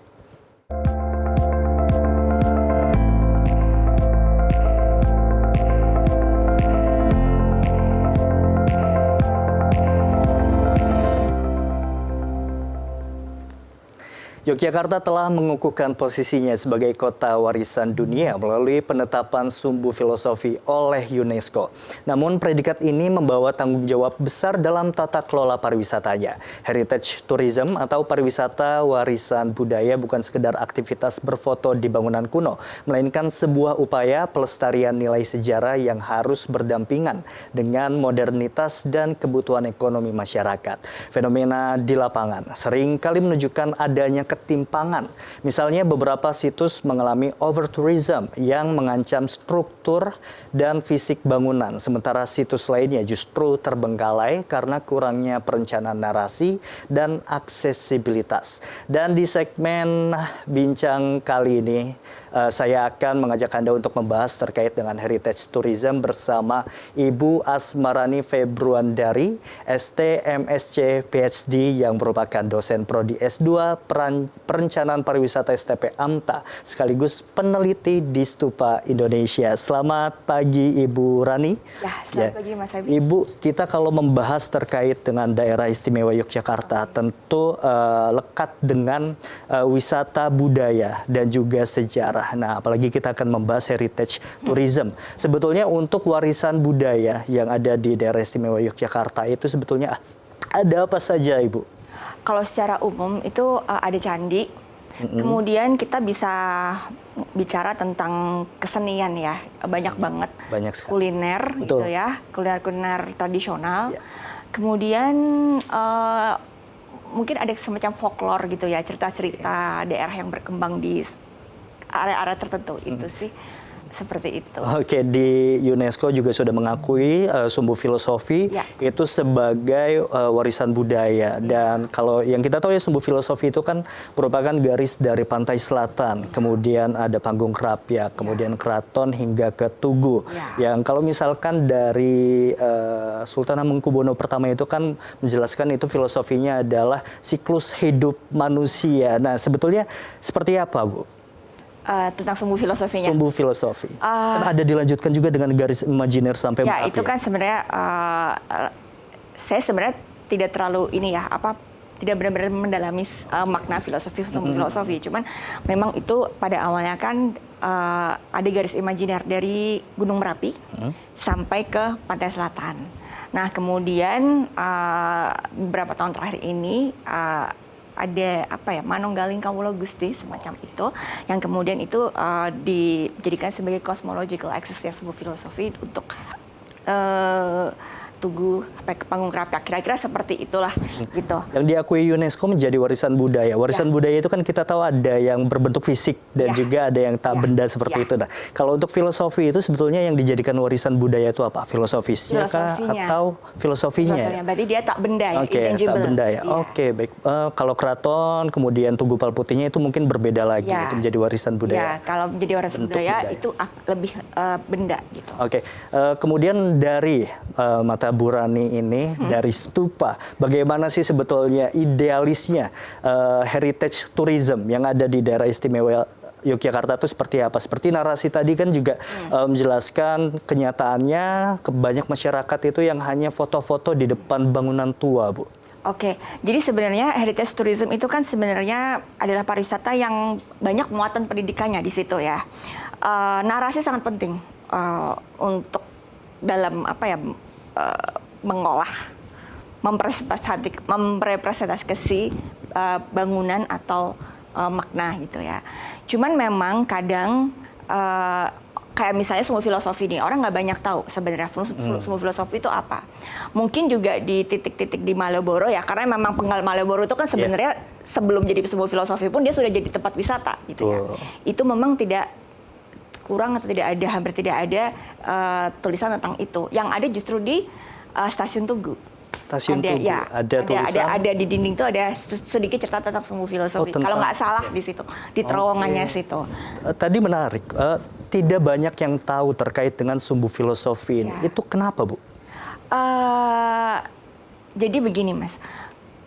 Yogyakarta telah mengukuhkan posisinya sebagai kota warisan dunia melalui penetapan sumbu filosofi oleh UNESCO. Namun predikat ini membawa tanggung jawab besar dalam tata kelola pariwisatanya. Heritage tourism atau pariwisata warisan budaya bukan sekedar aktivitas berfoto di bangunan kuno, melainkan sebuah upaya pelestarian nilai sejarah yang harus berdampingan dengan modernitas dan kebutuhan ekonomi masyarakat. Fenomena di lapangan sering kali menunjukkan adanya ketimpangan. Misalnya beberapa situs mengalami overtourism yang mengancam struktur dan fisik bangunan, sementara situs lainnya justru terbengkalai karena kurangnya perencanaan narasi dan aksesibilitas. Dan di segmen Bincang kali ini, saya akan mengajak Anda untuk membahas terkait dengan heritage tourism bersama Ibu Asmarani Februandari, ST MSc PhD yang merupakan dosen prodi S2 Perencanaan Pariwisata STP AMTA sekaligus peneliti di Stupa Indonesia. Selamat pagi Ibu Rani. Ya, selamat pagi Mas Abi. Ibu, kita kalau membahas terkait dengan daerah istimewa Yogyakarta tentu lekat dengan wisata budaya dan juga sejarah. Nah, apalagi kita akan membahas heritage tourism. Sebetulnya untuk warisan budaya yang ada di daerah istimewa Yogyakarta itu sebetulnya ada apa saja, Ibu? Kalau secara umum itu ada candi, kemudian kita bisa bicara tentang kesenian ya, banyak banget. Kuliner gitu ya, kuliner tradisional. Kemudian mungkin ada semacam folklore gitu ya, cerita-cerita daerah yang berkembang di area-area tertentu itu sih. Seperti itu. Oke, di UNESCO juga sudah mengakui sumbu filosofi itu sebagai warisan budaya. Dan kalau yang kita tahu ya, sumbu filosofi itu kan merupakan garis dari pantai selatan, kemudian ada Panggung Krapyak, kemudian Keraton hingga ke Tugu. Yang kalau misalkan dari Sultan Hamengkubuwono pertama itu kan menjelaskan itu filosofinya adalah siklus hidup manusia. Nah, sebetulnya seperti apa, Bu? Tentang sumbu filosofinya. Sumbu filosofi. Kan ada dilanjutkan juga dengan garis imajiner sampai ya, itu kan sebenarnya saya sebenarnya tidak terlalu tidak benar-benar mendalami makna filosofi sumbu filosofi. Cuman memang itu pada awalnya kan ada garis imajiner dari Gunung Merapi sampai ke pantai selatan. Nah, kemudian beberapa tahun terakhir ini ada Manunggaling Kawula Gusti semacam itu yang kemudian itu dijadikan sebagai cosmological axis ya, sebuah filosofi untuk Tugu sampai ke Panggung Krapyak, kira-kira seperti itulah gitu. Yang diakui UNESCO menjadi warisan budaya. Warisan budaya itu kan kita tahu ada yang berbentuk fisik dan juga ada yang tak benda seperti itu. Nah, kalau untuk filosofi itu sebetulnya yang dijadikan warisan budaya itu apa? Filosofisnya kah atau filosofinya? Berarti dia tak benda ya, intangible. Tak benda ya. Oke, baik. Kalau Keraton kemudian Tugu Palputinya itu mungkin berbeda lagi, itu menjadi warisan budaya. Ya, kalau menjadi warisan budaya itu lebih benda gitu. Oke. Kemudian dari mata Bu Rani ini dari Stupa, bagaimana sih sebetulnya idealisnya heritage tourism yang ada di daerah istimewa Yogyakarta itu seperti apa? Seperti narasi tadi kan juga menjelaskan kenyataannya banyak masyarakat itu yang hanya foto-foto di depan bangunan tua, Bu. Oke, jadi sebenarnya heritage tourism itu kan sebenarnya adalah pariwisata yang banyak muatan pendidikannya di situ ya. Narasi sangat penting untuk dalam mengolah, memrepresentasi bangunan atau makna gitu ya. Cuman memang kadang kayak misalnya sumbu filosofi nih, orang nggak banyak tahu sebenarnya sumbu filosofi itu apa. Mungkin juga di titik-titik di Malioboro ya, karena memang Penggal Malioboro itu kan sebenarnya sebelum jadi sumbu filosofi pun dia sudah jadi tempat wisata gitu ya. Itu memang tidak kurang atau hampir tidak ada tulisan tentang itu. Yang ada justru di Stasiun Tugu. Stasiun ada, Tugu, ya, ada tulisan. ada di dinding tuh ada sedikit cerita tentang sumbu filosofi. Kalau nggak salah di situ, di terowongannya situ. Tadi menarik, tidak banyak yang tahu terkait dengan sumbu filosofi ini. Itu kenapa, Bu? Jadi begini, Mas.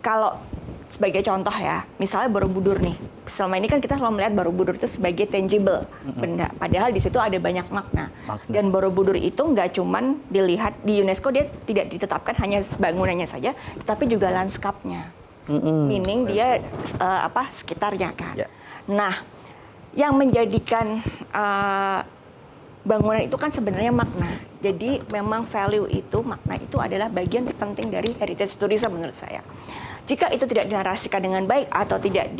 Kalau sebagai contoh ya, misalnya Borobudur nih. Selama ini kan kita selalu melihat Borobudur itu sebagai tangible benda. Padahal di situ ada banyak makna. Dan Borobudur itu nggak cuman dilihat di UNESCO, dia tidak ditetapkan hanya bangunannya saja, tetapi juga lanskapnya. Meaning dia sekitarnya kan. Nah, yang menjadikan bangunan itu kan sebenarnya makna. Jadi memang value itu, makna itu adalah bagian terpenting dari heritage tourism menurut saya. Jika itu tidak dinarasikan dengan baik atau tidak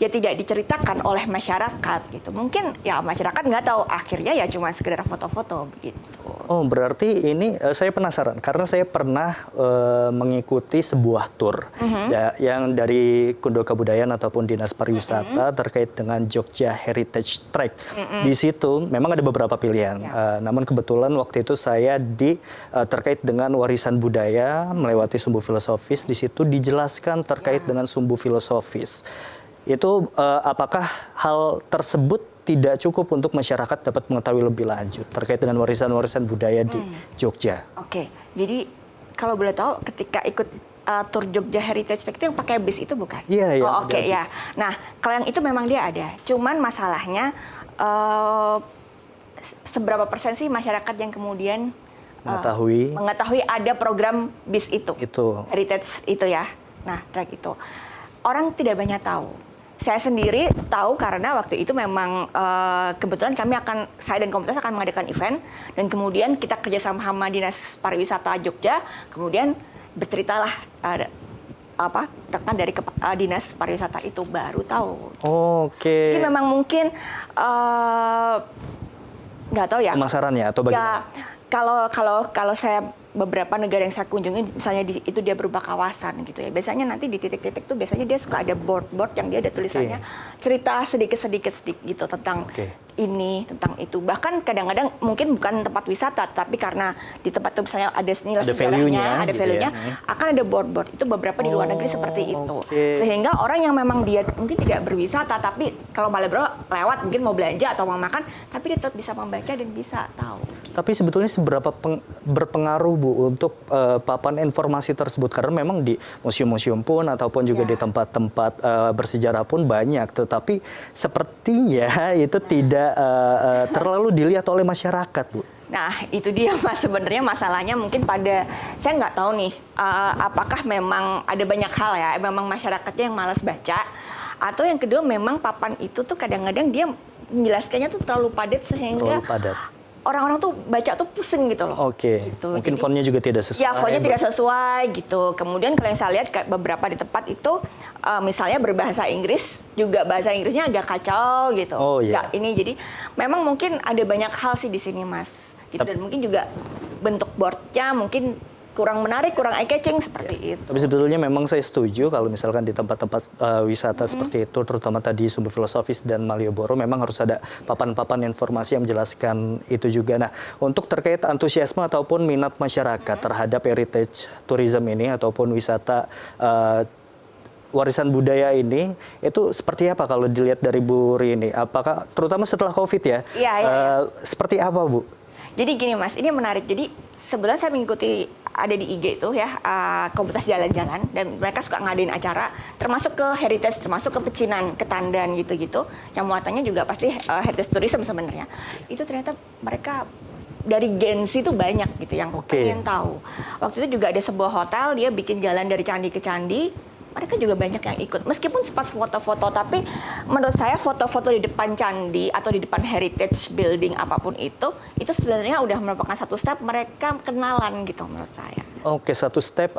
tidak diceritakan oleh masyarakat gitu, mungkin ya masyarakat nggak tahu, akhirnya ya cuma sekedar foto-foto begitu. Oh, berarti ini saya penasaran karena saya pernah mengikuti sebuah tour yang dari Kundo Kebudayaan ataupun Dinas Pariwisata terkait dengan Jogja Heritage Track. Di situ memang ada beberapa pilihan. Namun kebetulan waktu itu saya terkait dengan warisan budaya melewati sumbu filosofis. Di situ dijelaskan terkait dengan sumbu filosofis. Itu apakah hal tersebut tidak cukup untuk masyarakat dapat mengetahui lebih lanjut terkait dengan warisan-warisan budaya di Jogja? Oke, jadi kalau boleh tahu ketika ikut tur Jogja Heritage Track itu yang pakai bis itu bukan? Iya, oh, oke, ya. Nah, kalau yang itu memang dia ada. Cuman masalahnya seberapa persen sih masyarakat yang kemudian mengetahui ada program bis itu. Heritage itu ya. Nah, track itu. Orang tidak banyak tahu. Saya sendiri tahu karena waktu itu memang kebetulan saya dan komunitas akan mengadakan event, dan kemudian kita kerjasama sama Dinas Pariwisata Jogja, kemudian berceritalah tekan dari Dinas Pariwisata itu baru tahu. Oke. Jadi memang mungkin nggak tahu ya. Pemasarannya atau bagaimana? Ya, kalau saya beberapa negara yang saya kunjungi, misalnya itu dia berupa kawasan gitu ya. Biasanya nanti di titik-titik tuh biasanya dia suka ada board yang dia ada tulisannya cerita sedikit gitu tentang ini, tentang itu. Bahkan kadang-kadang mungkin bukan tempat wisata, tapi karena di tempat itu misalnya ada nilai sejarahnya, ada value-nya, akan ada board. Itu beberapa di luar negeri seperti itu. Sehingga orang yang memang dia mungkin tidak berwisata, tapi kalau Malioboro lewat mungkin mau belanja atau mau makan, tapi dia tetap bisa membaca dan bisa tahu. Tapi sebetulnya seberapa berpengaruh, Bu, untuk papan informasi tersebut? Karena memang di museum-museum pun ataupun juga di tempat-tempat bersejarah pun banyak, tetapi sepertinya itu tidak terlalu dilihat oleh masyarakat, Bu. Nah, itu dia, Mas. Sebenarnya masalahnya mungkin saya nggak tahu nih, apakah memang ada banyak hal ya, memang masyarakatnya yang malas baca, atau yang kedua memang papan itu tuh kadang-kadang dia menjelaskannya tuh terlalu padat sehingga orang-orang tuh baca tuh pusing gitu loh. Gitu. Mungkin fontnya juga tidak sesuai. Ya, fontnya tidak sesuai gitu. Kemudian kalau yang saya lihat beberapa di tempat itu, misalnya berbahasa Inggris, juga bahasa Inggrisnya agak kacau gitu. Jadi memang mungkin ada banyak hal sih di sini, Mas. Gitu. Dan mungkin juga bentuk boardnya mungkin kurang menarik, kurang eye-catching seperti itu. Tapi sebetulnya memang saya setuju kalau misalkan di tempat-tempat wisata seperti itu, terutama tadi sumbu filosofis dan Malioboro, memang harus ada papan-papan informasi yang menjelaskan itu juga. Nah, untuk terkait antusiasme ataupun minat masyarakat terhadap heritage tourism ini ataupun wisata warisan budaya ini, itu seperti apa kalau dilihat dari Bu Rini? Apakah terutama setelah COVID ya? Seperti apa, Bu? Jadi gini, Mas, ini menarik. Jadi sebenarnya saya mengikuti ada di IG itu ya, komunitas jalan-jalan, dan mereka suka ngadain acara termasuk ke heritage, termasuk ke pecinan, ke Tandan gitu-gitu, yang muatannya juga pasti heritage tourism sebenarnya. Itu ternyata mereka dari Gen Z itu banyak gitu yang pengen tahu. Waktu itu juga ada sebuah hotel, dia bikin jalan dari candi ke candi. Mereka juga banyak yang ikut, meskipun sempat foto-foto, tapi menurut saya foto-foto di depan candi atau di depan heritage building apapun itu sebenarnya udah merupakan satu step mereka kenalan gitu menurut saya. Satu step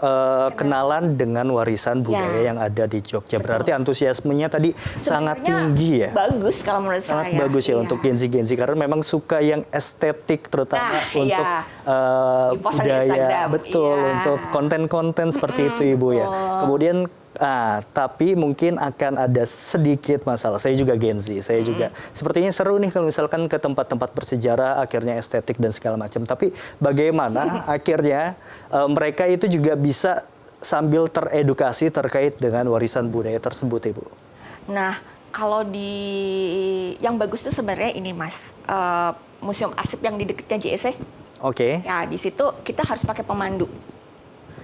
kenalan dengan warisan budaya yang ada di Jogja. Berarti antusiasmenya tadi sangat tinggi ya. Bagus kalau menurut saya. Sangat bagus ya untuk Gen Z karena memang suka yang estetik, terutama untuk budaya. Betul, untuk konten-konten seperti itu, Ibu ya. Kemudian, tapi mungkin akan ada sedikit masalah. Saya juga Gen Z, saya juga sepertinya seru nih kalau misalkan ke tempat-tempat bersejarah, akhirnya estetik dan segala macam. Tapi bagaimana akhirnya mereka itu juga bisa sambil teredukasi terkait dengan warisan budaya tersebut, Ibu? Nah, kalau yang bagus itu sebenarnya ini, Mas, museum arsip yang di dekatnya JSC. Oke. Ya, di situ kita harus pakai pemandu.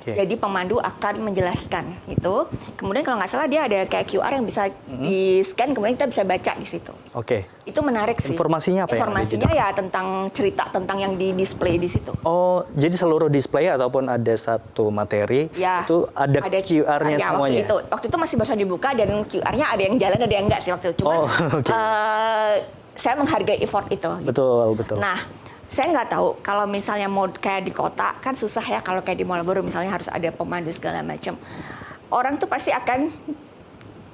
Jadi pemandu akan menjelaskan itu. Kemudian kalau nggak salah dia ada kayak QR yang bisa di-scan, kemudian kita bisa baca di situ. Oke. Itu menarik sih. Informasinya apa? Informasinya ya tentang cerita tentang yang di-display di situ. Oh, jadi seluruh display ataupun ada satu materi itu ada QR-nya semuanya? Waktu itu masih bisa dibuka dan QR-nya ada yang jalan, ada yang enggak sih waktu itu. Cuma saya menghargai effort itu. Betul, betul. Nah, saya nggak tahu kalau misalnya mau kayak di kota kan susah ya, kalau kayak di Malioboro misalnya harus ada pemandu segala macam. Orang tuh pasti akan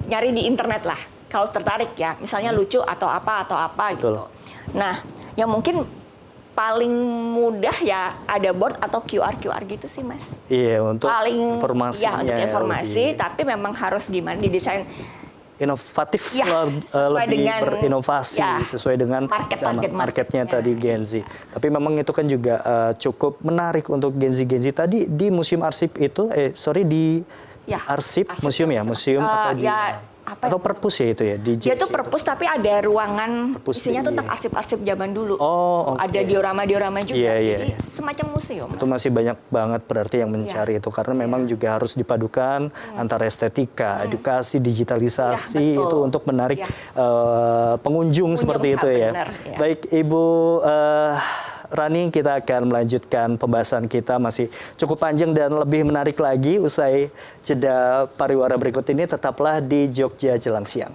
nyari di internet lah kalau tertarik ya, misalnya lucu atau apa gitu. Nah, yang mungkin paling mudah ya ada board atau QR gitu sih, Mas. Iya, untuk informasi. Ya, untuk informasi, tapi memang harus gimana didesain inovatif, sesuai lebih dengan berinovasi sesuai dengan marketnya tadi Gen Z. Tapi memang itu kan juga cukup menarik untuk Gen Z tadi di museum arsip itu, di arsip museum ya, museum atau di atau perpus ya itu ya? Dia tuh perpus tapi ada ruangan isinya tuh tentang arsip-arsip zaman dulu. Ada diorama-diorama juga. Jadi semacam museum. Itu masih banyak banget berarti yang mencari itu karena memang juga harus dipadukan antara estetika, edukasi, digitalisasi itu untuk menarik pengunjung seperti itu ya. Baik, Ibu Rani, kita akan melanjutkan pembahasan kita masih cukup panjang dan lebih menarik lagi usai jeda pariwara berikut ini. Tetaplah di Jogja Jelang Siang.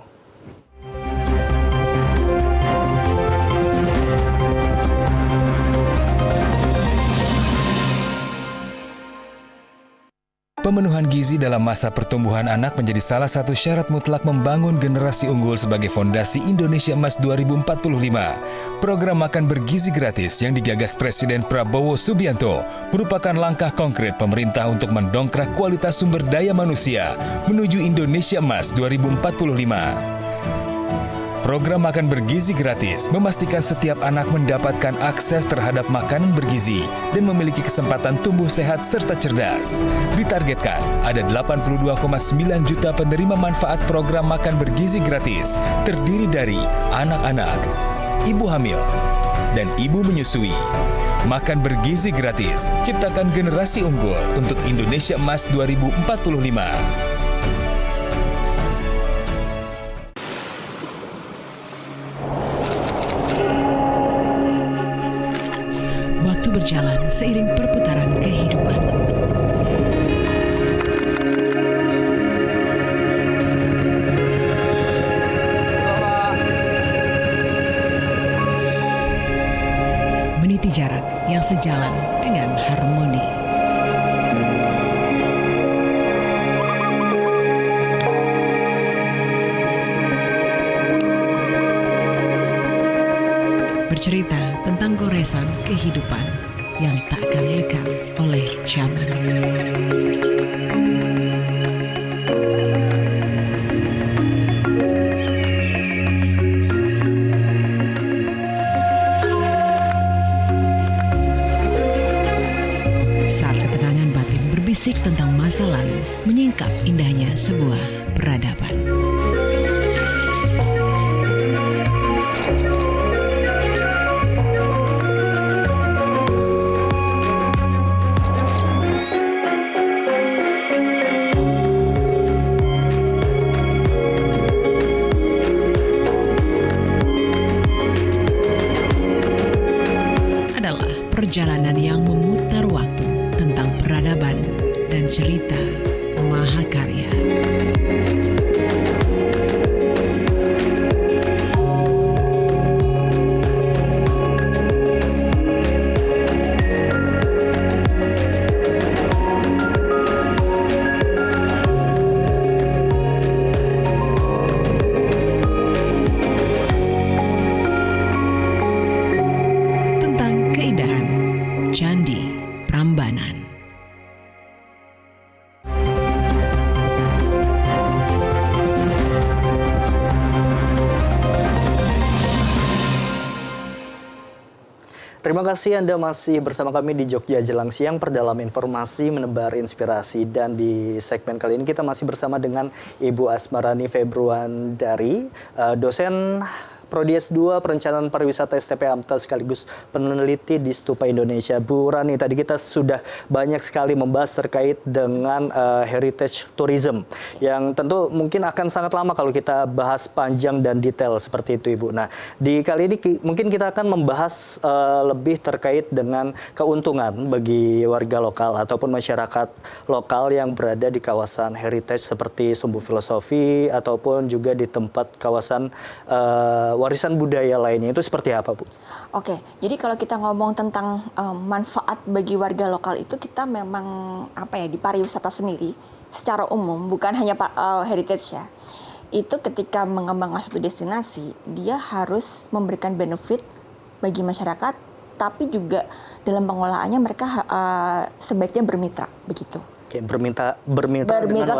Pemenuhan gizi dalam masa pertumbuhan anak menjadi salah satu syarat mutlak membangun generasi unggul sebagai fondasi Indonesia Emas 2045. Program Makan Bergizi Gratis yang digagas Presiden Prabowo Subianto merupakan langkah konkret pemerintah untuk mendongkrak kualitas sumber daya manusia menuju Indonesia Emas 2045. Program Makan Bergizi Gratis memastikan setiap anak mendapatkan akses terhadap makanan bergizi dan memiliki kesempatan tumbuh sehat serta cerdas. Ditargetkan ada 82,9 juta penerima manfaat program Makan Bergizi Gratis, terdiri dari anak-anak, ibu hamil, dan ibu menyusui. Makan Bergizi Gratis, ciptakan generasi unggul untuk Indonesia Emas 2045. Berjalan seiring perputaran kehidupan. Meniti jarak yang sejalan dengan harmoni. Bercerita tentang goresan kehidupan yang takkan lekang oleh zaman. Saat ketenangan batin berbisik tentang masa lalu, menyingkap indahnya sebuah peradaban. Perjalanan yang memutar waktu tentang peradaban dan cerita mahakarya. Terima kasih Anda masih bersama kami di Jogja Jelang Siang, perdalam informasi menebar inspirasi. Dan di segmen kali ini kita masih bersama dengan Ibu Asmarani Februandari, dosen Prodi S2 Perencanaan Pariwisata STP AMTA sekaligus peneliti di Stupa Indonesia. Bu Rani, tadi kita sudah banyak sekali membahas terkait dengan heritage tourism yang tentu mungkin akan sangat lama kalau kita bahas panjang dan detail seperti itu, Ibu. Nah, di kali ini mungkin kita akan membahas lebih terkait dengan keuntungan bagi warga lokal ataupun masyarakat lokal yang berada di kawasan heritage seperti Sumbu Filosofi ataupun juga di tempat kawasan warisan budaya lainnya. Itu seperti apa, Bu? Oke, jadi kalau kita ngomong tentang manfaat bagi warga lokal itu, kita memang di pariwisata sendiri secara umum, bukan hanya heritage ya. Itu ketika mengembangkan suatu destinasi, dia harus memberikan benefit bagi masyarakat, tapi juga dalam pengelolaannya mereka sebaiknya bermitra, begitu. Oke, bermitra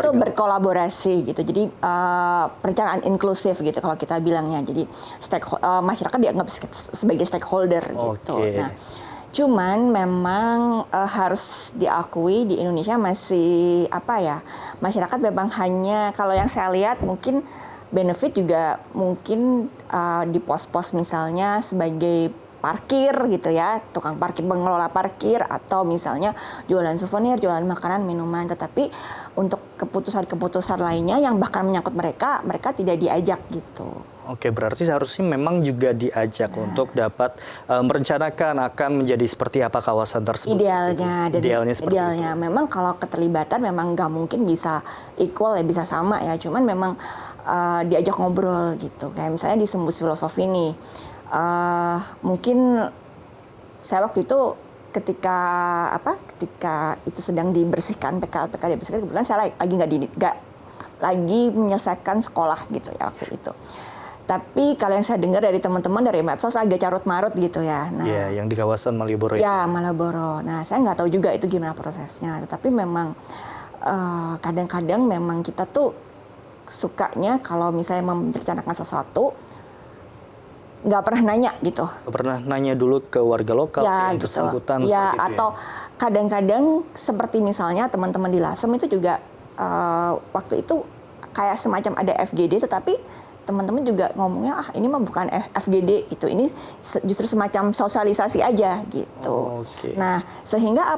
tuh berkolaborasi gitu. Jadi perencanaan inklusif gitu kalau kita bilangnya. Jadi masyarakat dianggap sebagai stakeholder gitu. Nah, cuman memang harus diakui di Indonesia masih masyarakat memang hanya, kalau yang saya lihat mungkin benefit juga mungkin di pos-pos misalnya sebagai parkir gitu ya, tukang parkir, pengelola parkir, atau misalnya jualan souvenir, jualan makanan, minuman. Tetapi untuk keputusan-keputusan lainnya yang bahkan menyangkut mereka tidak diajak gitu. Oke, berarti seharusnya memang juga diajak untuk dapat merencanakan akan menjadi seperti apa kawasan tersebut. Idealnya memang kalau keterlibatan memang nggak mungkin bisa equal ya, bisa sama ya. Cuman memang diajak ngobrol gitu. Kayak misalnya di Sumbu Filosofi nih. Mungkin saya waktu itu ketika itu sedang dibersihkan, PKL dibersihkan, kebetulan saya lagi nggak lagi menyelesaikan sekolah gitu ya waktu itu. Tapi kalau yang saya dengar dari teman-teman dari medsos agak carut-marut gitu ya. Nah, yang di kawasan Malioboro. Ya, Malioboro. Nah, saya nggak tahu juga itu gimana prosesnya. Tetapi memang kadang-kadang memang kita tuh sukanya kalau misalnya merencanakan sesuatu nggak pernah nanya gitu. Nggak pernah nanya dulu ke warga lokal yang bersangkutan. Ya, atau kadang-kadang seperti misalnya teman-teman di Lasem itu juga waktu itu kayak semacam ada FGD, tetapi teman-teman juga ngomongnya ini mah bukan FGD itu, ini justru semacam sosialisasi aja gitu. Nah, sehingga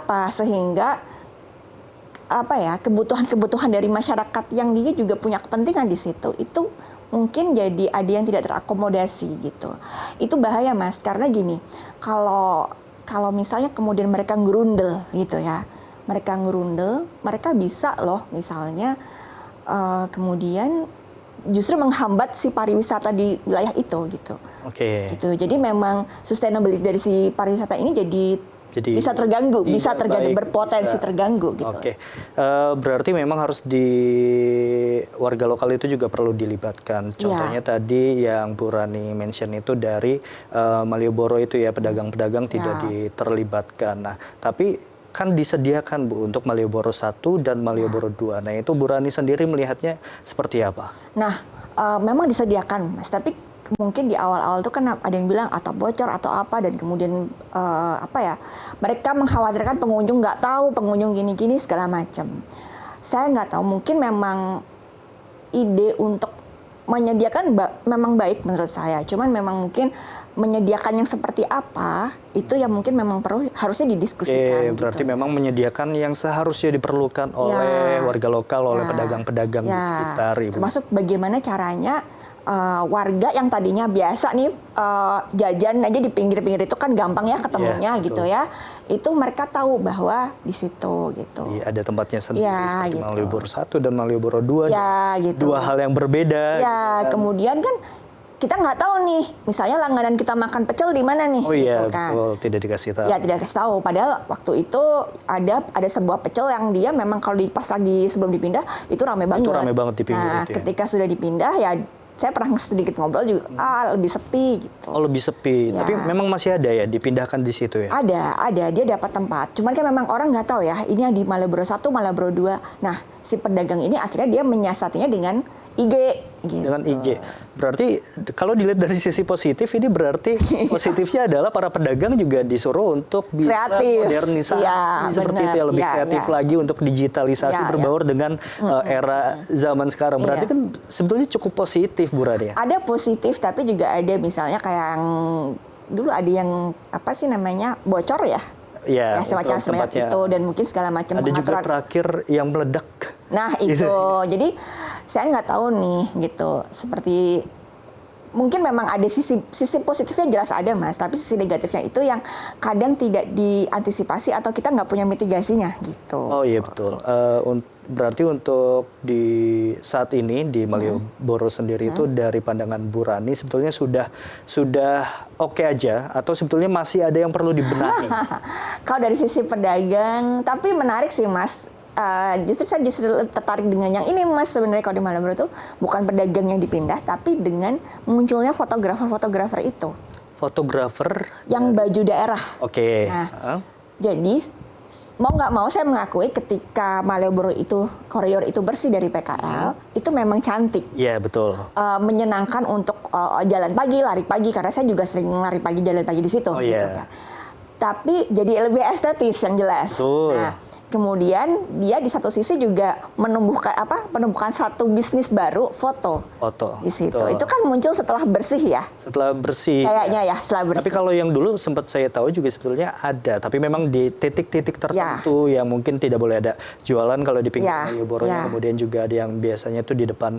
kebutuhan-kebutuhan dari masyarakat yang dia juga punya kepentingan di situ itu mungkin jadi ada yang tidak terakomodasi gitu. Itu bahaya, Mas, karena gini, kalau misalnya kemudian mereka ngerundel gitu ya, mereka bisa loh misalnya kemudian justru menghambat si pariwisata di wilayah itu gitu. Gitu. Jadi memang sustainability dari si pariwisata ini jadi bisa terganggu, berpotensi terganggu gitu. Berarti memang harus warga lokal itu juga perlu dilibatkan. Contohnya tadi yang Bu Rani mention itu dari Malioboro itu ya, pedagang-pedagang tidak diterlibatkan. Nah, tapi kan disediakan Bu untuk Malioboro 1 dan Malioboro 2. Nah, itu Bu Rani sendiri melihatnya seperti apa? Nah, memang disediakan, Mas, tapi mungkin di awal-awal itu kan ada yang bilang atau bocor atau apa, dan kemudian mereka mengkhawatirkan pengunjung nggak tahu, pengunjung gini-gini segala macam. Saya nggak tahu, mungkin memang ide untuk menyediakan memang baik menurut saya, cuman memang mungkin menyediakan yang seperti apa itu yang mungkin memang harusnya didiskusikan. Berarti memang menyediakan yang seharusnya diperlukan oleh warga lokal, oleh pedagang-pedagang di sekitar. Termasuk bagaimana caranya warga yang tadinya biasa nih jajan aja di pinggir-pinggir itu kan gampang ya ketemunya gitu ya. Itu mereka tahu bahwa di situ gitu. Ada tempatnya sendiri seperti Malioboro 1 dan Malioboro 2. Gitu. Dua hal yang berbeda. Kemudian kan kita nggak tahu nih, misalnya langganan kita makan pecel di mana nih, gitu kan? Betul, tidak dikasih tahu. Ya, tidak dikasih tahu. Padahal waktu itu ada sebuah pecel yang dia memang kalau pas lagi sebelum dipindah itu ramai banget. Itu ramai banget di pinggir. Nah, ketika sudah dipindah ya saya pernah sedikit ngobrol juga, lebih sepi gitu. Oh, lebih sepi. Tapi memang masih ada ya dipindahkan di situ ya? Ada. Dia dapat tempat. Cuman kan memang orang nggak tahu ya, ini yang di Malioboro 1, Malioboro 2. Nah, si pedagang ini akhirnya dia menyiasatinya dengan IG. Gitu. Dengan IG. Berarti kalau dilihat dari sisi positif, ini berarti positifnya adalah para pedagang juga disuruh untuk bisa Kreatif. modernisasi Ya, seperti itu ya, lebih kreatif lagi untuk digitalisasi berbaur dengan era zaman sekarang. Berarti kan sebetulnya cukup positif, Bu Rani. Ada positif, tapi juga ada misalnya kayak yang dulu ada yang apa sih namanya bocor ya. Ya, semacam itu dan mungkin segala macam ada juga terakhir yang meledak. Nah itu, jadi saya nggak tahu nih gitu. Seperti mungkin memang ada sisi positifnya jelas ada Mas, tapi sisi negatifnya itu yang kadang tidak diantisipasi atau kita nggak punya mitigasinya gitu. Oh iya betul. Berarti untuk di saat ini di Malioboro sendiri itu dari pandangan Bu Rani sebetulnya sudah oke aja atau sebetulnya masih ada yang perlu dibenahi? Kalau dari sisi pedagang, tapi menarik sih Mas. Justru saya tertarik dengan yang ini Mas, sebenarnya kalau di Malioboro itu bukan pedagang yang dipindah, tapi dengan munculnya fotografer itu. Fotografer? Yang baju daerah. Oke. Nah, jadi mau nggak mau saya mengakui ketika Malioboro itu koridor itu bersih dari PKL, itu memang cantik. Iya betul. Menyenangkan untuk jalan pagi, lari pagi, karena saya juga sering lari pagi, jalan pagi di situ. Gitu kan. Tapi jadi lebih estetis yang jelas. Betul. Nah, kemudian dia di satu sisi juga menumbuhkan satu bisnis baru, foto di situ. Betul. Itu kan muncul setelah bersih ya. Setelah bersih. Kayaknya ya setelah bersih. Tapi kalau yang dulu sempat saya tahu juga sebetulnya ada, tapi memang di titik-titik tertentu yang mungkin tidak boleh ada jualan kalau di pinggir Malioboro. Kemudian juga ada yang biasanya itu di depan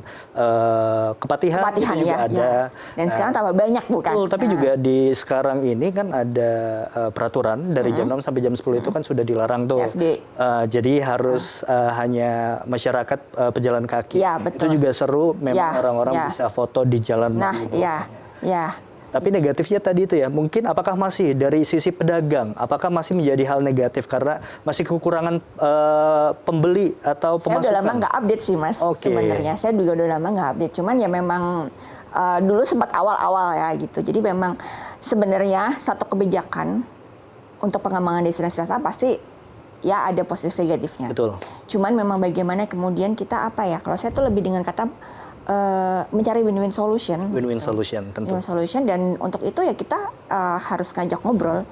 Kepatihan itu juga ada. Dan sekarang tambah banyak bukan? Betul, tapi juga di sekarang ini kan ada peraturan dari jam 6 sampai jam 10 itu kan sudah dilarang tuh. Jadi harus hanya masyarakat pejalan kaki. Itu juga seru, memang orang-orang bisa foto di jalan. Nah, Tapi negatifnya tadi itu ya, mungkin apakah masih dari sisi pedagang, apakah masih menjadi hal negatif karena masih kekurangan pembeli atau pemasukan? Saya udah lama nggak update sih Mas, sebenarnya. Saya juga udah lama nggak update, cuman ya memang dulu sempat awal-awal ya gitu. Jadi memang sebenarnya satu kebijakan untuk pengembangan destinasi wisata pasti ya ada positif negatifnya. Betul. Cuman memang bagaimana kemudian kita kalau saya tuh lebih dengan kata mencari win-win solution. Win-win solution tentu. Win-win solution, dan untuk itu ya kita harus ngajak ngobrol.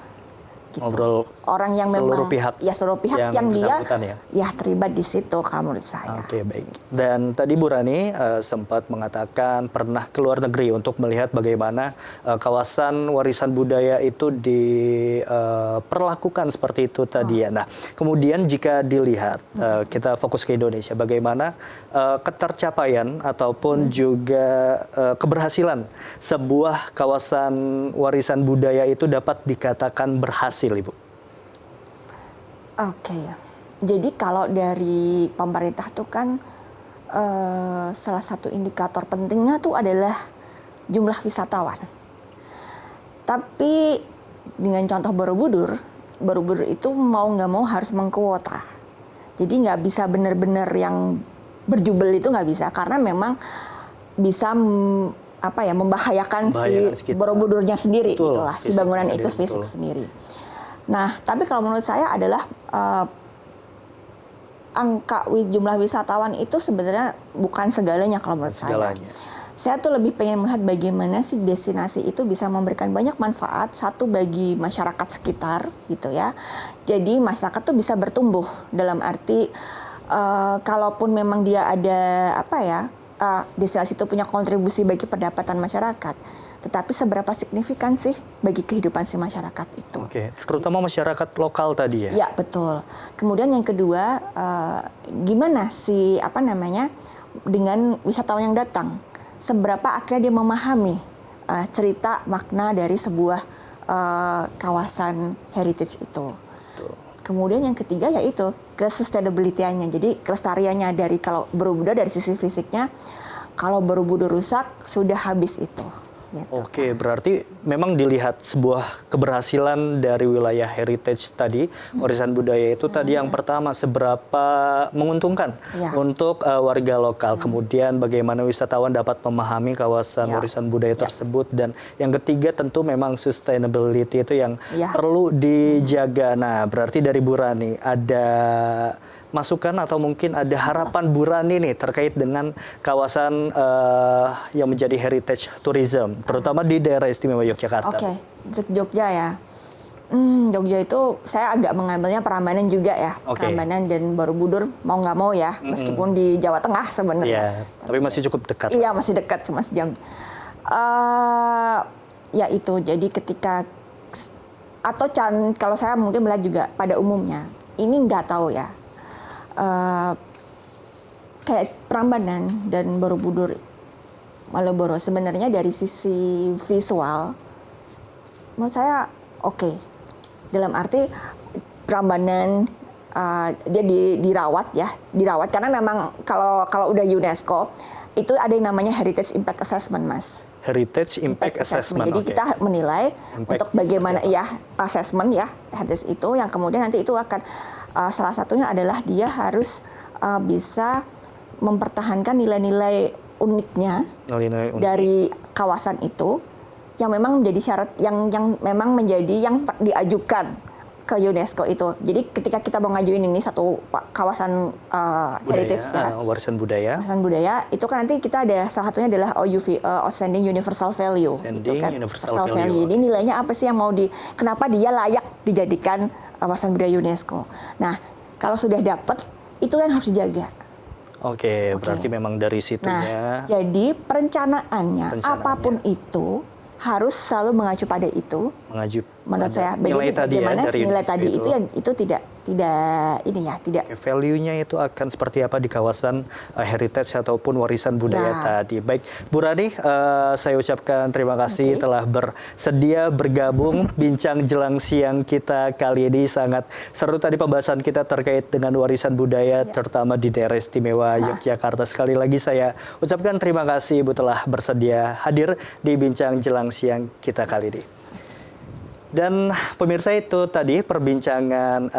Gitu. Ngobrol orang yang seluruh memang pihak seluruh pihak yang dia ya terlibat di situ kalau menurut saya. Oke, baik. Dan tadi Bu Rani sempat mengatakan pernah ke luar negeri untuk melihat bagaimana kawasan warisan budaya itu diperlakukan seperti itu tadi ya. Nah, kemudian jika dilihat kita fokus ke Indonesia, bagaimana ketercapaian ataupun juga keberhasilan sebuah kawasan warisan budaya itu dapat dikatakan berhasil, Ibu? Oke. Jadi kalau dari pemerintah tuh kan salah satu indikator pentingnya tuh adalah jumlah wisatawan. Tapi dengan contoh Borobudur itu mau nggak mau harus mengkuota. Jadi nggak bisa benar-benar yang berjubel itu nggak bisa, karena memang bisa membahayakan si Borobudurnya sendiri. Betul, itulah si bangunan itu fisik sendiri. Nah, tapi kalau menurut saya adalah angka jumlah wisatawan itu sebenarnya bukan segalanya kalau menurut saya. Saya tuh lebih pengen melihat bagaimana si destinasi itu bisa memberikan banyak manfaat, satu bagi masyarakat sekitar gitu ya. Jadi masyarakat tuh bisa bertumbuh dalam arti kalaupun memang dia ada destinasi itu punya kontribusi bagi pendapatan masyarakat, tetapi seberapa signifikan sih bagi kehidupan si masyarakat itu? Oke, terutama masyarakat lokal tadi ya? Ya, betul. Kemudian yang kedua, gimana dengan wisatawan yang datang, seberapa akhirnya dia memahami cerita makna dari sebuah kawasan heritage itu. Kemudian yang ketiga yaitu ke-sustainability-nya, jadi kelestariannya dari kalau Borobudur dari sisi fisiknya, kalau Borobudur rusak sudah habis itu. Gitu. Oke, berarti memang dilihat sebuah keberhasilan dari wilayah heritage tadi, warisan budaya itu tadi yang pertama seberapa menguntungkan untuk warga lokal, kemudian bagaimana wisatawan dapat memahami kawasan warisan budaya tersebut, dan yang ketiga tentu memang sustainability itu yang perlu dijaga. Nah, berarti dari Bu Rani ada masukan atau mungkin ada harapan Bu Rani nih terkait dengan kawasan yang menjadi heritage tourism, terutama di daerah istimewa Yogyakarta. Oke, untuk Jogja ya. Jogja itu saya agak mengambilnya Prambanan juga ya. Prambanan dan Borobudur mau nggak mau ya, meskipun di Jawa Tengah sebenarnya. Tapi masih cukup dekat. Iya, masih dekat, cuma sejam. Ya itu, jadi ketika atau kalau saya mungkin melihat juga pada umumnya, ini nggak tahu ya. Kayak Prambanan dan Borobudur, Malioboro sebenarnya dari sisi visual, menurut saya oke. Dalam arti Prambanan dia dirawat karena memang kalau udah UNESCO itu ada yang namanya Heritage Impact Assessment, Mas. Heritage Impact Assessment. Jadi kita menilai untuk bagaimana assessment ya heritage itu, yang kemudian nanti itu akan salah satunya adalah dia harus bisa mempertahankan nilai-nilai uniknya dari kawasan itu, yang memang menjadi syarat yang memang menjadi yang diajukan ke UNESCO itu. Jadi ketika kita mau ngajuin ini satu kawasan heritage warisan budaya, itu kan nanti kita ada salah satunya adalah OUV, Outstanding Universal Value. Universal Value. Jadi nilainya apa sih yang kenapa dia layak dijadikan warisan budaya UNESCO. Nah, kalau sudah dapat itu kan harus dijaga. Oke, berarti memang dari situnya. Nah, jadi perencanaannya apapun itu harus selalu mengacu pada itu. Menurut saya, bagaimana nilai tadi itu tidak value-nya itu akan seperti apa di kawasan heritage ataupun warisan budaya tadi. Baik, Bu Rani, saya ucapkan terima kasih telah bersedia bergabung. Bincang jelang siang kita kali ini sangat seru tadi pembahasan kita terkait dengan warisan budaya terutama di daerah istimewa Yogyakarta. Sekali lagi saya ucapkan terima kasih Ibu telah bersedia hadir di bincang jelang siang kita kali ini. Dan pemirsa, itu tadi perbincangan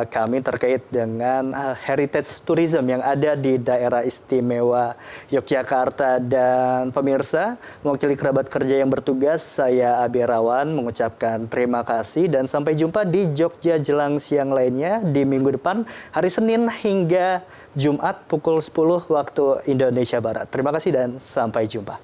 kami terkait dengan heritage tourism yang ada di daerah istimewa Yogyakarta. Dan pemirsa, mewakili kerabat kerja yang bertugas, saya Abi Rawan mengucapkan terima kasih dan sampai jumpa di Jogja Jelang Siang lainnya di minggu depan, hari Senin hingga Jumat pukul 10 waktu Indonesia Barat. Terima kasih dan sampai jumpa.